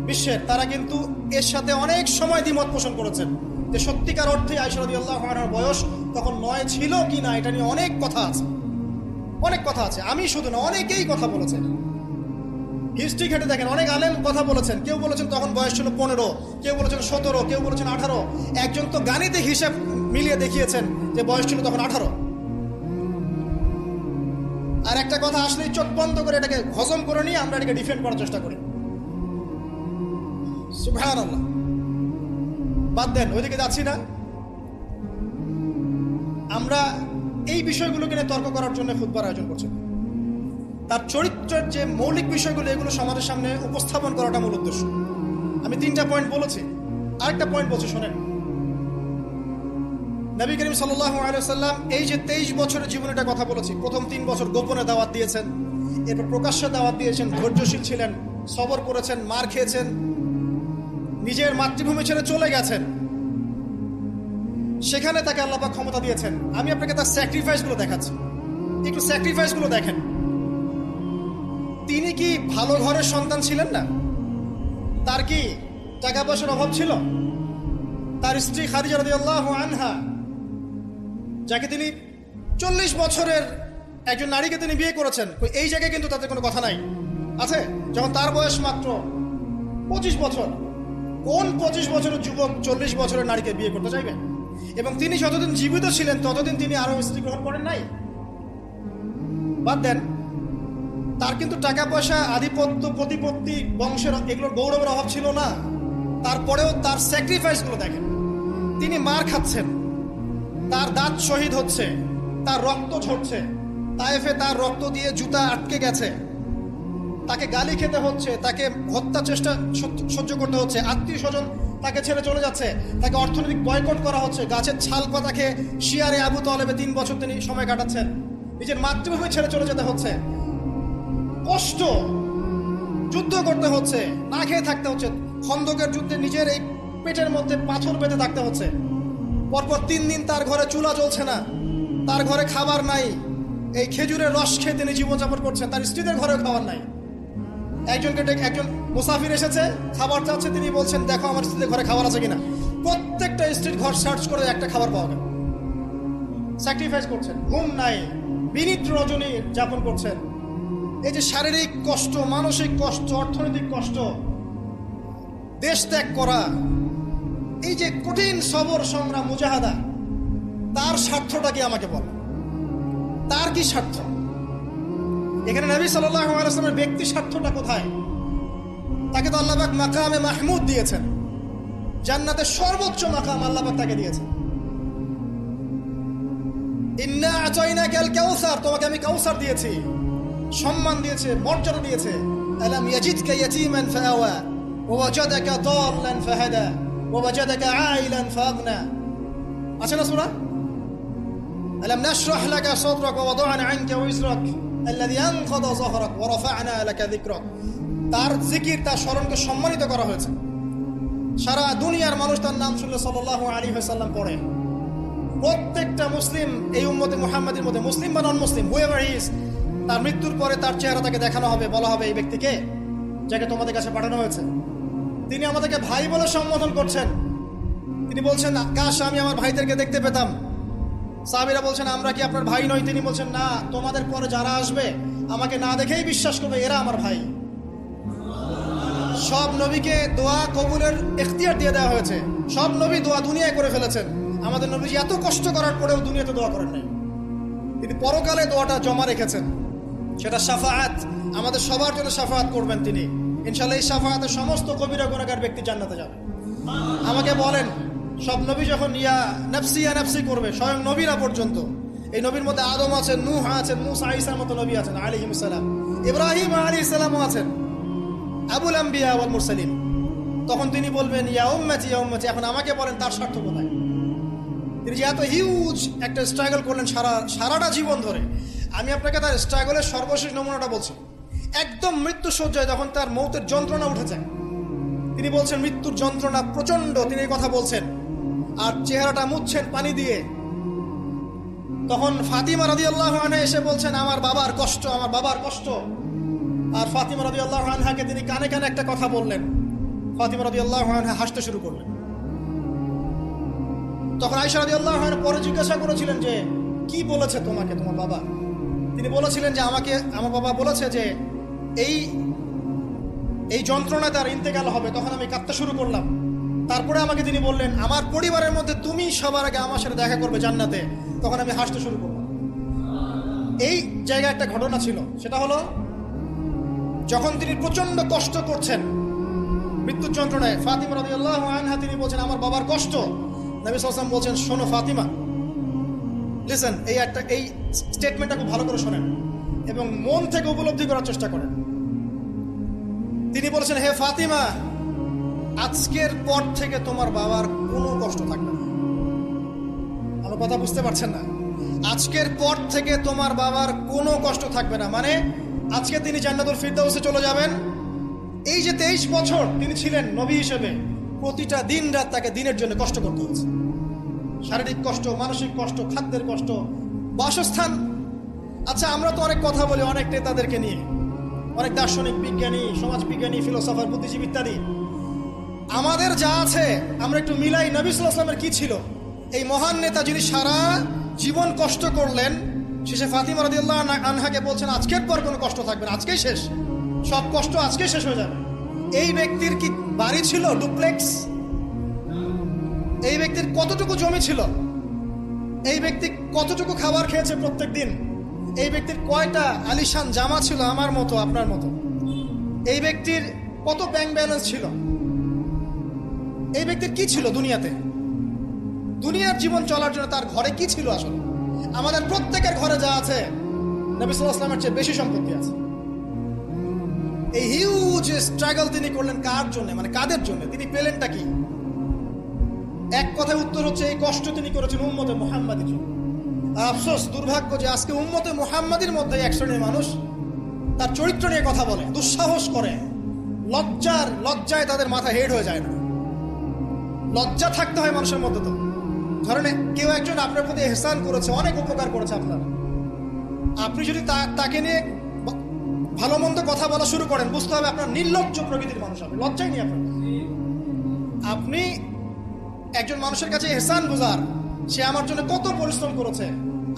বিশ্বের, তারা কিন্তু এর সাথে অনেক সময় দ্বিমত পোষণ করেছেন যে সত্যিকার অর্থে আয়েশা রাদিয়াল্লাহু আনহার বয়স তখন 9 ছিল কি না, এটা নিয়ে অনেক কথা আছে। আমি শুধু না, অনেকেই কথা বলেছেন, হিস্ট্রি ঘেটে দেখেন, অনেক আলেম কথা বলেছেন। কেউ বলেছেন তখন বয়স ছিল 15, কেউ বলেছেন 17, কেউ বলেছেন 18। একজন তো গাণিতে হিসাব মিলিয়ে দেখিয়েছেন যে বয়স ছিল তখন 18। আর একটা কথা আসলেই চোখ বন্ধ করে এটাকে হজম করে নিয়ে আমরা এটাকে ডিফেন্ড করার চেষ্টা করি। সুবহানাল্লাহ। বাদ দেন, ওইদিকে যাচ্ছি না। আমরা এই বিষয়গুলোকে নিয়ে তর্ক করার জন্য খুতবার আয়োজন করছি। তার চরিত্রের যে মৌলিক বিষয়গুলো, এগুলো সমাজের সামনে উপস্থাপন করাটা মূল উদ্দেশ্য। আমি 3টা পয়েন্ট বলেছি, আরেকটা পয়েন্ট বলছি শোনেন। নবী করিম সাল্লাল্লাহু আলাইহি ওয়াসাল্লাম এই যে 23 বছরের জীবনের কথা বলেছি, প্রথম 3 বছর গোপনে দাওয়াত দিয়েছেন, এরপর প্রকাশ্যে দাওয়াত দিয়েছেন, ধৈর্যশীল ছিলেন, সবর করেছেন, মার খেয়েছেন, নিজের মাতৃভূমি ছেড়ে চলে গেছেন, সেখানে তাকে আল্লাহ পাক ক্ষমতা দিয়েছেন। আমি আপনাকে তার স্যাক্রিফাইসগুলো দেখাচ্ছি, একটু স্যাক্রিফাইসগুলো দেখেন। তিনি কি ভালো ঘরের সন্তান ছিলেন না? তার কি টাকা পয়সার অভাব ছিল? তার স্ত্রী খাদিজা রাদিয়াল্লাহু আনহা, যাকে তিনি 40 বছরের একজন নারীকে তিনি বিয়ে করেছেন, এই জায়গায় কিন্তু তাদের কোনো কথা নাই, আছে? যখন তার বয়স মাত্র 25 বছর, কোন 25 বছরের যুবক 40 বছরের নারীকে বিয়ে করতে চাইবেন? এবং তিনি যতদিন জীবিত ছিলেন ততদিন তিনি আরো স্ত্রী গ্রহণ করেন নাই। বাদ দেন, তার কিন্তু টাকা পয়সা, আধিপত্য, প্রতিপত্তি, বংশের এগুলোর গৌরবের অভাব ছিল না। তারপরেও তার স্যাক্রিফাইসগুলো দেখেন। তিনি মার খাচ্ছেন, তার দাঁত শহীদ হচ্ছে, তার রক্ত ঝরছে, তায়েফে তার রক্ত দিয়ে জুতা আটকে গেছে, তাকে গালি খেতে হচ্ছে, তাকে হত্যা চেষ্টা সহ্য করতে হচ্ছে, আত্মীয় স্বজন তাকে ছেড়ে চলে যাচ্ছে, তাকে অর্থনৈতিক বয়কট করা হচ্ছে, গাছের ছাল পাতা খেয়ে শিয়ারে আবু তালেবে 3 বছর তিনি সময় কাটাচ্ছেন, নিজের মাতৃভূমি ছেড়ে চলে যেতে হচ্ছে, কষ্ট, যুদ্ধ করতে হচ্ছে, না খেয়ে থাকতে হচ্ছে, খন্দকের যুদ্ধে নিজের এই পেটের মধ্যে পাথর বেঁধে থাকতে হচ্ছে, পরপর 3 দিন তার ঘরে চুলা জ্বলছে না, তার ঘরে খাবার নাই, এই খেজুরের রস খেয়ে তিনি জীবনযাপন করছেন, তার স্ত্রীদের ঘরেও খাবার নাই। একজন মুসাফির এসেছে, খাবার চাচ্ছে, তিনি বলছেন দেখো আমার স্ত্রীদের ঘরে খাবার আছে কিনা। প্রত্যেকটা স্ত্রীর ঘর সার্চ করে একটা খাবার পাওয়া গেল। স্যাক্রিফাইস করছেন, ঘুম নাই, বিনীত রজনী যাপন করছেন। এই যে শারীরিক কষ্ট, মানসিক কষ্ট, অর্থনৈতিক কষ্ট, দেশ ত্যাগ করা, এই যে কঠিন সবর, সংগ্রাম, মুজাহাদা, তার স্বার্থটা কি আমাকে বল? তার কি স্বার্থ? এখানে নবী সাল্লাল্লাহু আলাইহি ওয়াসাল্লামের ব্যক্তি স্বার্থটা কোথায়? তাকে তো আল্লাহ পাক মাকামে মাহমুদ দিয়েছেন, জান্নাতের সর্বোচ্চ মাকাম আল্লাহ পাক তাকে দিয়েছেন। ইন্না আতাইনাকাল কাউসার, তোমাকে আমি কাউসার দিয়েছি, সম্মান দিয়েছে, মর্যাদা দিয়েছে। আলাম ইয়াজিদকা ইয়াতীমান ফাআওয়া ওয়া ওয়াজাদাকা দাল্লান ফাহাদা ওয়া ওয়াজাদাকা আইলান ফাগনা। আছে না সূরা? আলাম নাশরাহ লাকা সাদরাক ওয়া ওয়াদা'না আনকা ওয়িজরাক আল্লাযী আনকাযা যাহরাক ওয়া রাফা'না লাকা যিকরাক। তার জিকির, তার স্মরণকে সম্মানিত করা হয়েছে। সারা দুনিয়ার মানুষ তার নাম শুনলে সাল্লাল্লাহু আলাইহি ওয়াসাল্লাম পড়ে। প্রত্যেকটা মুসলিম এই উম্মতে মুহাম্মাদের মধ্যে, মুসলিম বা নন মুসলিম, হুয়েভার হি ইজ, তার মৃত্যুর পরে তার চেহারা তাকে দেখানো হবে, বলা হবে এই ব্যক্তিকে যাকে তোমাদের কাছে পাঠানো হয়েছে। তিনি আমাদেরকে ভাই বলে সম্বোধন করছেন। তিনি বলছেন, কাশ আমি আমার ভাইদেরকে দেখতে পেতাম। সাহাবীরা বলছেন, আমরা কি আপনার ভাই নই? তিনি বলছেন, না, তোমাদের পরে যারা আসবে আমাকে না দেখেই বিশ্বাস করবে এরা আমার ভাই। সব নবীকে দোয়া কবুলের ইখতিয়ার দিয়ে দেওয়া হয়েছে। সব নবী দোয়া দুনিয়ায় করে ফেলেছেন। আমাদের নবীজি এত কষ্ট করার পরেও দুনিয়াতে দোয়া করেন নাই। তিনি পরকালে দোয়াটা জমা রেখেছেন, সেটা শাফাআত, আমাদের সবার জন্য শাফাআত করবেন তিনি ইনশাআল্লাহ। এই শাফাআতে সমস্ত কবিরা গুনাহগার ব্যক্তি জান্নাতে যাবে। আমাকে বলেন, সব নবী যখন ইয়া নাফসি করবে, স্বয়ং নবীরা পর্যন্ত, এই নবীর মধ্যে আদম আছেন, নূহ আছেন, মূসা ঈসার মতো নবী আছেন আলাইহিস সালাম, ইব্রাহিম আলাইহিস সালামও আছেন, আবুল আম্বিয়া ওয়াল মুরসালিন। তখন তিনি বলবেন, ইয়া উম্মতি ইয়া উম্মতি। এখন আমাকে বলেন তার স্বার্থ কোথায়? তিনি যে এত হিউজ একটা স্ট্রাগল করলেন সারাটা জীবন ধরে। আমি আপনাকে তার স্ট্রাগলের সর্বশেষ নমুনাটা বলছি। একদম মৃত্যু শয্যায় যখন তার মৌতের যন্ত্রণা উঠে যায়, তিনি বলছেন মৃত্যুর যন্ত্রণা প্রচন্ড, তিনি এই কথা বলছেন আর চেহারাটা মুছছেন পানি দিয়ে। তখন ফাতিমা রাদিয়াল্লাহু আনহা এসে বলছেন, আমার বাবার কষ্ট, আমার বাবার কষ্ট। আর ফাতিমা রাদিয়াল্লাহু আনহাকে তিনি কানে কানে একটা কথা বললেন। ফাতিমা রাদিয়াল্লাহু আনহা হাসতে শুরু করলেন। তখন আয়েশা রাদিয়াল্লাহু আনহা পরে জিজ্ঞাসা করেছিলেন যে, কি বলেছে তোমাকে তোমার বাবা? তিনি বলেছিলেন যে, আমাকে আমার বাবা বলেছে যে এই যন্ত্রণায় তার ইন্তেকাল হবে। তখন আমি কাঁদতে শুরু করলাম। তারপরে আমাকে তিনি বললেন, আমার পরিবারের মধ্যে তুমি সবার আগে আমার সাথে দেখা করবে জান্নাতে। তখন আমি হাসতে শুরু করলাম। এই জায়গায় একটা ঘটনা ছিল, সেটা হলো যখন তিনি প্রচন্ড কষ্ট করছেন মৃত্যুর যন্ত্রণায়, ফাতিমা রাদিয়াল্লাহু আনহা তিনি বলছেন, আমার বাবার কষ্ট। নবী সাল্লাল্লাহু আলাইহি ওয়াসাল্লাম বলছেন, শোনো ফাতিমা, লিসেন, এই স্টেটমেন্টটা খুব ভালো করে শোনেন এবং মন থেকে উপলব্ধি করার চেষ্টা করেন। তিনি বলেছেন, হে ফাতিমা, আজকের পর থেকে তোমার বাবার কোনো কষ্ট থাকবে না। আমার কথা বুঝতে পারছেন না? আজকের পর থেকে তোমার বাবার কোনো কষ্ট থাকবে না, মানে আজকে তিনি জান্নাতুল ফিরদাউসে চলে যাবেন। এই যে 23 বছর তিনি ছিলেন নবী হিসেবে, প্রতিটা দিন রাত তাকে দিনের জন্য কষ্ট করতে হয়েছে। শারীরিক কষ্ট, মানসিক কষ্ট, খাদ্যের কষ্ট, বাসস্থান। আচ্ছা, আমরা তো অনেক কথা বলি অনেক নেতাদেরকে নিয়ে, অনেক দার্শনিক, বিজ্ঞানী, সমাজবিজ্ঞানী, ফিলোসফার, বুদ্ধিজীবী ইত্যাদি। আমাদের যা আছে আমরা একটু মিলাই। নবী সাল্লাল্লাহু আলাইহি ওয়াসাল্লামের কি ছিল? এই মহান নেতা যিনি সারা জীবন কষ্ট করলেন, শেষে ফাতিমা রাদিয়াল্লাহু আনহাকে বলছেন, আজকের পর কোনো কষ্ট থাকবে না, আজকেই শেষ, সব কষ্ট আজকেই শেষ হয়ে যাবে। এই ব্যক্তির কি বাড়ি ছিল ডুপ্লেক্স? এই ব্যক্তির কতটুকু জমি ছিল? এই ব্যক্তি কতটুকু খাবার খেয়েছে প্রত্যেক দিন? এই ব্যক্তির কয়টা আলিশান জামা ছিল আমার মতো, আপনার মতো? এই ব্যক্তির কত ব্যাংক ব্যালেন্স ছিল? এই ব্যক্তির কি ছিল দুনিয়াতে? দুনিয়ার জীবন চলার জন্য তার ঘরে কি ছিল? আসলে আমাদের প্রত্যেকের ঘরে যা আছে, নবী সাল্লাল্লাহু আলাইহি ওয়াসাল্লামের চেয়ে বেশি সম্পত্তি আছে। এই হিউজ স্ট্রাগল তিনি করলেন কার জন্য, মানে কাদের জন্য? তিনি পেলেনটা কি? এক কথায় উত্তর হচ্ছে, এই কষ্ট তিনি করেছেন উম্মতে মুহাম্মাদির জন্য। আফসোস, দুর্ভাগ্য যে আজকে উম্মতে মুহাম্মাদির মধ্যে এক শ্রেণীর মানুষ তার চরিত্র নিয়ে কথা বলে, দুঃসাহস করে, লজ্জায় তাদের মাথা হেড হয়ে যায় না। লজ্জা থাকতে হয় মানুষের মধ্যে। তো ধরেন কেউ একজন আপনার প্রতি ইহসান করেছে, অনেক উপকার করেছে আপনার, আপনি যদি তাকে নিয়ে ভালো মন্দ কথা বলা শুরু করেন, বুঝতে হবে আপনার নির্লজ্জ প্রকৃতির মানুষ, আপনি লজ্জাই নেই আপনার। আপনি একজন মানুষের কাছে ইহসান বুঝার, সে আমার জন্য কত পরিশ্রম করেছে,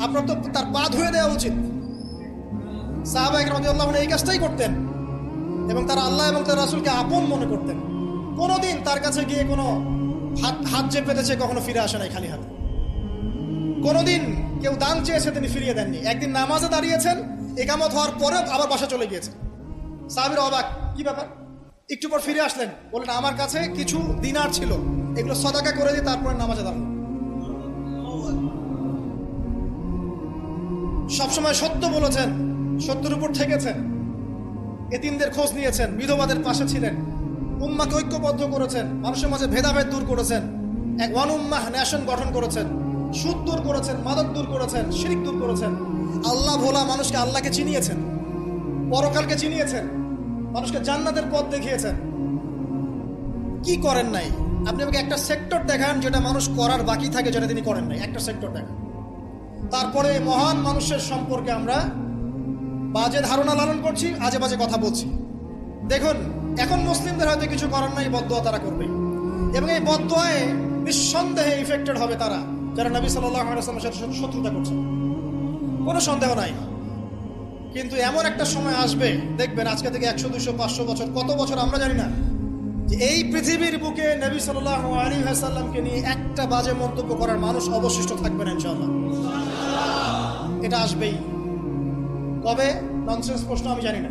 আপনার তো তার পা ধুয়ে দেওয়া উচিত। সাহাবা একরাম রাদিয়াল্লাহু আনহুম এই কাজটাই করতেন এবং তারা আল্লাহ এবং তার রাসূলকে আপন মনে করতেন। কোনোদিন তার কাছে গিয়ে কোনো হাত যে পেতেছে কখনো ফিরে আসে নাই খালি হাতে। কোনোদিন কেউ দান চেয়েছে তিনি ফিরিয়ে দেননি। একদিন নামাজে দাঁড়িয়েছেন, ইকামত হওয়ার পরে আবার বাসা চলে গিয়েছেন। সাহাবীরা অবাক, কি ব্যাপার? একটু পর ফিরে আসলেন, বললেন আমার কাছে কিছু দিনার ছিল, এগুলো সাদাকা করে দিয়ে তারপরে নামাজে দাঁড়ালেন। সবসময় সত্য বলেছেন, সত্যের উপর থেকেছেন, এতিমদের খোঁজ নিয়েছেন, বিধবাদের পাশে ছিলেন, উম্মাহকে ঐক্যবদ্ধ করেছেন, মানুষের মাঝে ভেদাভেদ দূর করেছেন, এক ওয়ান উম্মাহ নেশন গঠন করেছেন, সুদ দূর করেছেন, মাদক দূর করেছেন, শিরক দূর করেছেন, আল্লাহ ভোলা মানুষকে আল্লাহকে চিনিয়েছেন, পরকালকে চিনিয়েছেন, মানুষকে জান্নাতের পথ দেখিয়েছেন। কি করেন নাই? আপনি আমাকে একটা সেক্টর দেখান যেটা মানুষ করার বাকি থাকে, যেটা তিনি করেন নাই, একটা সেক্টর দেখান। তারপরে মহান মানুষের সম্পর্কে আমরা বাজে ধারণা লালন করছি, আজে বাজে কথা বলছি। দেখুন, এখন মুসলিমদের হয়তো কিছু করার নাই, বদদোয়া তারা করবে, এবং এই বদদোয়ায় নিঃসন্দেহে ইফেক্টেড হবে তারা যারা নবী সাল্লাল্লাহু আলাইহি ওয়াসাল্লামের সাথে শত্রুতা করছে, কোনো সন্দেহ নাই। কিন্তু এমন একটা সময় আসবে, দেখবেন আজকে থেকে 100, 200, 500 বছর, কত বছর আমরা জানি না, যে এই পৃথিবীর বুকে নবী সাল্লাল্লাহু আলাইহি ওয়াসাল্লামকে নিয়ে একটা বাজে মন্তব্য করার মানুষ অবশিষ্ট থাকবে না ইনশাআল্লাহ। এটা আসবেই। কবে? ননসেন্স প্রশ্ন, আমি জানি না,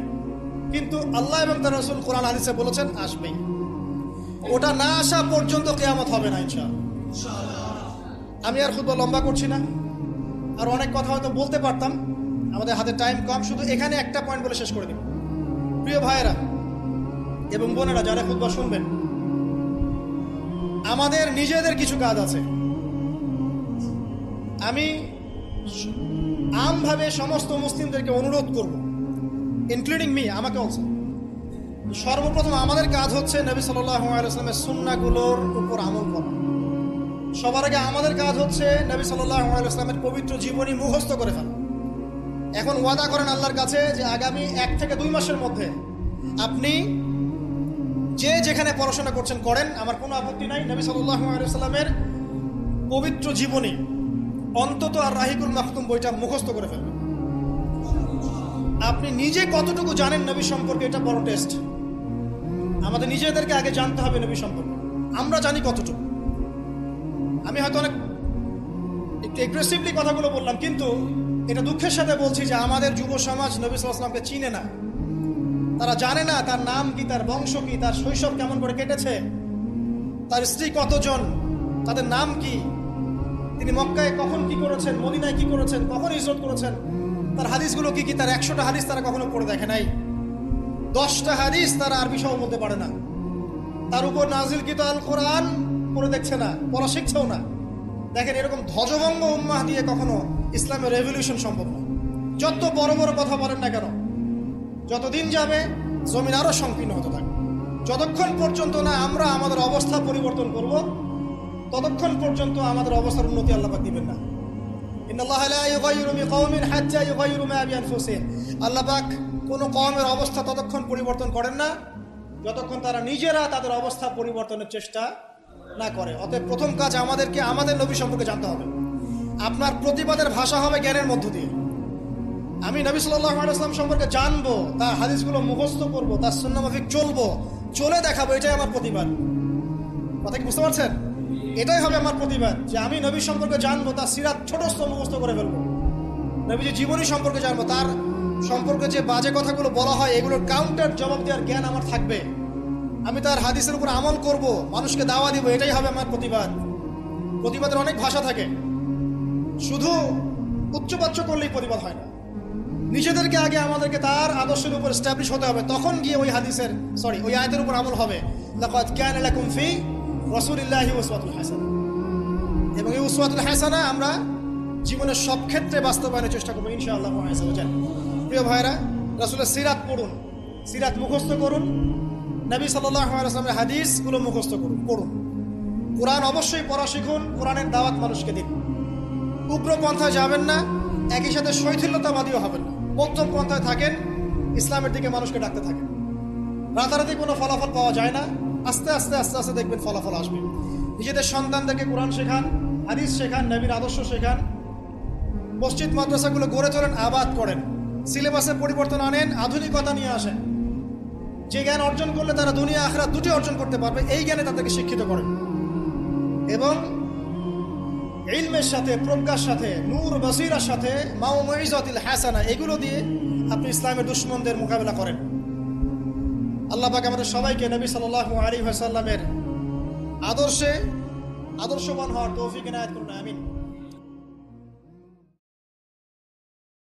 কিন্তু আল্লাহ এবং তার রাসূল কোরআন হাদিসে বলেছেন আসবেই। ওটা না আসা পর্যন্ত কিয়ামত হবে না ইনশাআল্লাহ। আমি আর খুব লম্বা করছি না, আর অনেক কথা হয়তো বলতে পারতাম, আমাদের হাতে টাইম কম, শুধু এখানে একটা পয়েন্ট বলে শেষ করে দিই। প্রিয় ভাইয়েরা এবং বোনেরা যারা খুতবা শুনবেন, আমাদের নিজেদের কিছু কাজ আছে। আমি আমভাবে সমস্ত মুসলিমদেরকে অনুরোধ করব, ইনক্লুডিং মি, আমাকে অলসো। সর্বপ্রথম আমাদের কাজ হচ্ছে নবী সাল্লাল্লাহু আলাইহি ওয়াসাল্লামের সুন্নাহগুলোর উপর আমল করা। সবার আগে আমাদের কাজ হচ্ছে নবী সাল্লাল্লাহু আলাইহি ওয়াসাল্লামের পবিত্র জীবনী মুখস্থ করে ফেলা। এখন ওয়াদা করেন আল্লাহর কাছে যে আগামী 1 থেকে 2 মাসের মধ্যে আপনি যে যেখানে পড়াশোনা করছেন করেন, আমার কোনো আপত্তি নাই। নবী সাল্লাল্লাহু আলাইহি ওয়াসাল্লামের পবিত্র জীবনী অন্তত আর রাহিকুল মাখতুম বইটা মুখস্থ করে ফেলবেন। আপনি নিজে কতটুকু জানেন নবী সম্পর্কে, এটা বড় টেস্ট। আমাদের নিজেদেরকে আগে জানতে হবে নবী সম্পর্কে, আমরা জানি কতটুকু। আমি হয়তো অনেক একটু এগ্রেসিভলি কথাগুলো বললাম, কিন্তু এটা দুঃখের সাথে বলছি যে আমাদের যুব সমাজ নবী সাল্লাল্লাহু আলাইহি ওয়াসাল্লামকে চিনে না। তারা জানে না তার নাম কি, তার বংশ কি, তার শৈশব কেমন করে কেটেছে, তার স্ত্রী কতজন, তাদের নাম কি, তিনি মক্কায় কখন কি করেছেন, মদিনায় কি করেছেন, কখন হিজরত করেছেন, তার হাদিসগুলো কি কি। তার 100টা হাদিস তারা কখনো পড়ে দেখে নাই, 10টা হাদিস তারা আরবি সহ বলতে পারে না, তার উপর নাজিলকৃত আল কোরআন পড়ে দেখছে না, পড়া শিখছেও না। দেখেন, এরকম ধ্বজভঙ্গ উম্মাহ দিয়ে কখনো ইসলামের রেভলিউশন সম্ভব না। যত বড় বড় কথা বলেন না কেন, যতদিন যাবে জমিন আরো সংকীর্ণ হতে থাকবে। যতক্ষণ পর্যন্ত না আমরা আমাদের অবস্থা পরিবর্তন করব, ততক্ষণ পর্যন্ত আমাদের অবস্থার উন্নতি আল্লাহ পাক দিবেন না। ইন্নাল্লাহা লা ইউগাইয়িরু বিকাওমিন হাত্তা ইউগাইয়িরু মা বিআনফুসিহিম। আল্লাহ পাক কোনো কওমের অবস্থা ততক্ষণ পরিবর্তন করেন না যতক্ষণ তারা নিজেরা তাদের অবস্থা পরিবর্তনের চেষ্টা না করে। অতএব প্রথম কাজ আমাদেরকে আমাদের নবী সম্পর্কে জানতে হবে। আপনার প্রতিবাদের ভাষা হবে জ্ঞানের মধ্য দিয়ে। আমি নবী সাল্লাল্লাহু আলাইহি ওয়াসাল্লাম সম্পর্কে জানবো, তার হাদিসগুলো মুখস্থ করবো, তার সুন্নাহ মাফিক চলবো, চলে দেখাবো, এটাই আমার প্রতিবাদ। কথা কি বুঝতে পারছেন? এটাই হবে আমার প্রতিবাদ, যে আমি নবী সম্পর্কে জানবো, তার সিরাত ছোটস্থ মুখস্থ করে ফেলবো, নবীজির জীবনী সম্পর্কে জানবো, তার সম্পর্কে যে বাজে কথাগুলো বলা হয় এগুলোর কাউন্টার জবাব দেওয়ার জ্ঞান আমার থাকবে। আমি তার হাদিসের উপর আমল করব, মানুষকে দাওয়া দিব, এটাই হবে আমার প্রতিবাদ। প্রতিবাদের অনেক ভাষা থাকে, শুধু উচ্চবাচ্য করলেই প্রতিবাদ হয় না। নিজেদেরকে আগে আমাদেরকে তার আদর্শের উপর এস্টাবলিশ হতে হবে, তখন গিয়ে ওই ওই আয়াতের উপর আমল হবে। লাকাদ কানা লাকুম ফি রাসূলিল্লাহি উসওয়াতুন হাসানাহ। এবং এই উসওয়াতুল হাসানা আমরা জীবনের সব ক্ষেত্রে বাস্তবায়নের চেষ্টা করবো ইনশাআল্লাহ আযজা ওয়া জাল্লা। প্রিয় ভাইরা, রাসূলের সিরাত পড়ুন, সিরাত মুখস্থ করুন, নবী সাল্লাল্লাহু আলাইহি ওয়াসাল্লামের হাদিসগুলো মুখস্থ করুন, পড়ুন। কোরআন অবশ্যই পড়া শিখুন, কোরআনের দাওয়াত মানুষকে দিন। উগ্রপন্থায় যাবেন না, একই সাথে শৈথিল্যতাবাদীও হবেন না। মধ্যম পন্থায় থাকেন, ইসলামের দিকে মানুষকে ডাকতে থাকেন। রাতারাতি কোনো ফলাফল পাওয়া যায় না, আস্তে আস্তে আস্তে আস্তে দেখবেন ফলাফল আসবে। নিজেদের সন্তানদেরকে কোরআন শেখান, হাদিস শেখান, নবীর আদর্শ শেখান। মসজিদ মাদ্রাসাগুলো গড়ে তোলেন, আবাদ করেন, সিলেবাসে পরিবর্তন আনেন, আধুনিকতা নিয়ে আসেন। যে জ্ঞান অর্জন করলে তারা দুনিয়া আখিরাত দুটি অর্জন করতে পারবে, এই জ্ঞানে তাদেরকে শিক্ষিত করেন। এবং ইলমের সাথে, প্রজ্ঞার সাথে, নূর বসিরার সাথে, মাউইজাতুল হাসানা, এগুলো দিয়ে আপনি ইসলামের দুশমনদের মোকাবেলা করেন। আল্লাহ পাক আমাদের সবাইকে নবী সাল্লাল্লাহু আলাইহি ওয়াসাল্লামের আদর্শে আদর্শবান হওয়ার তৌফিক এনায়েত করুন, আমিন।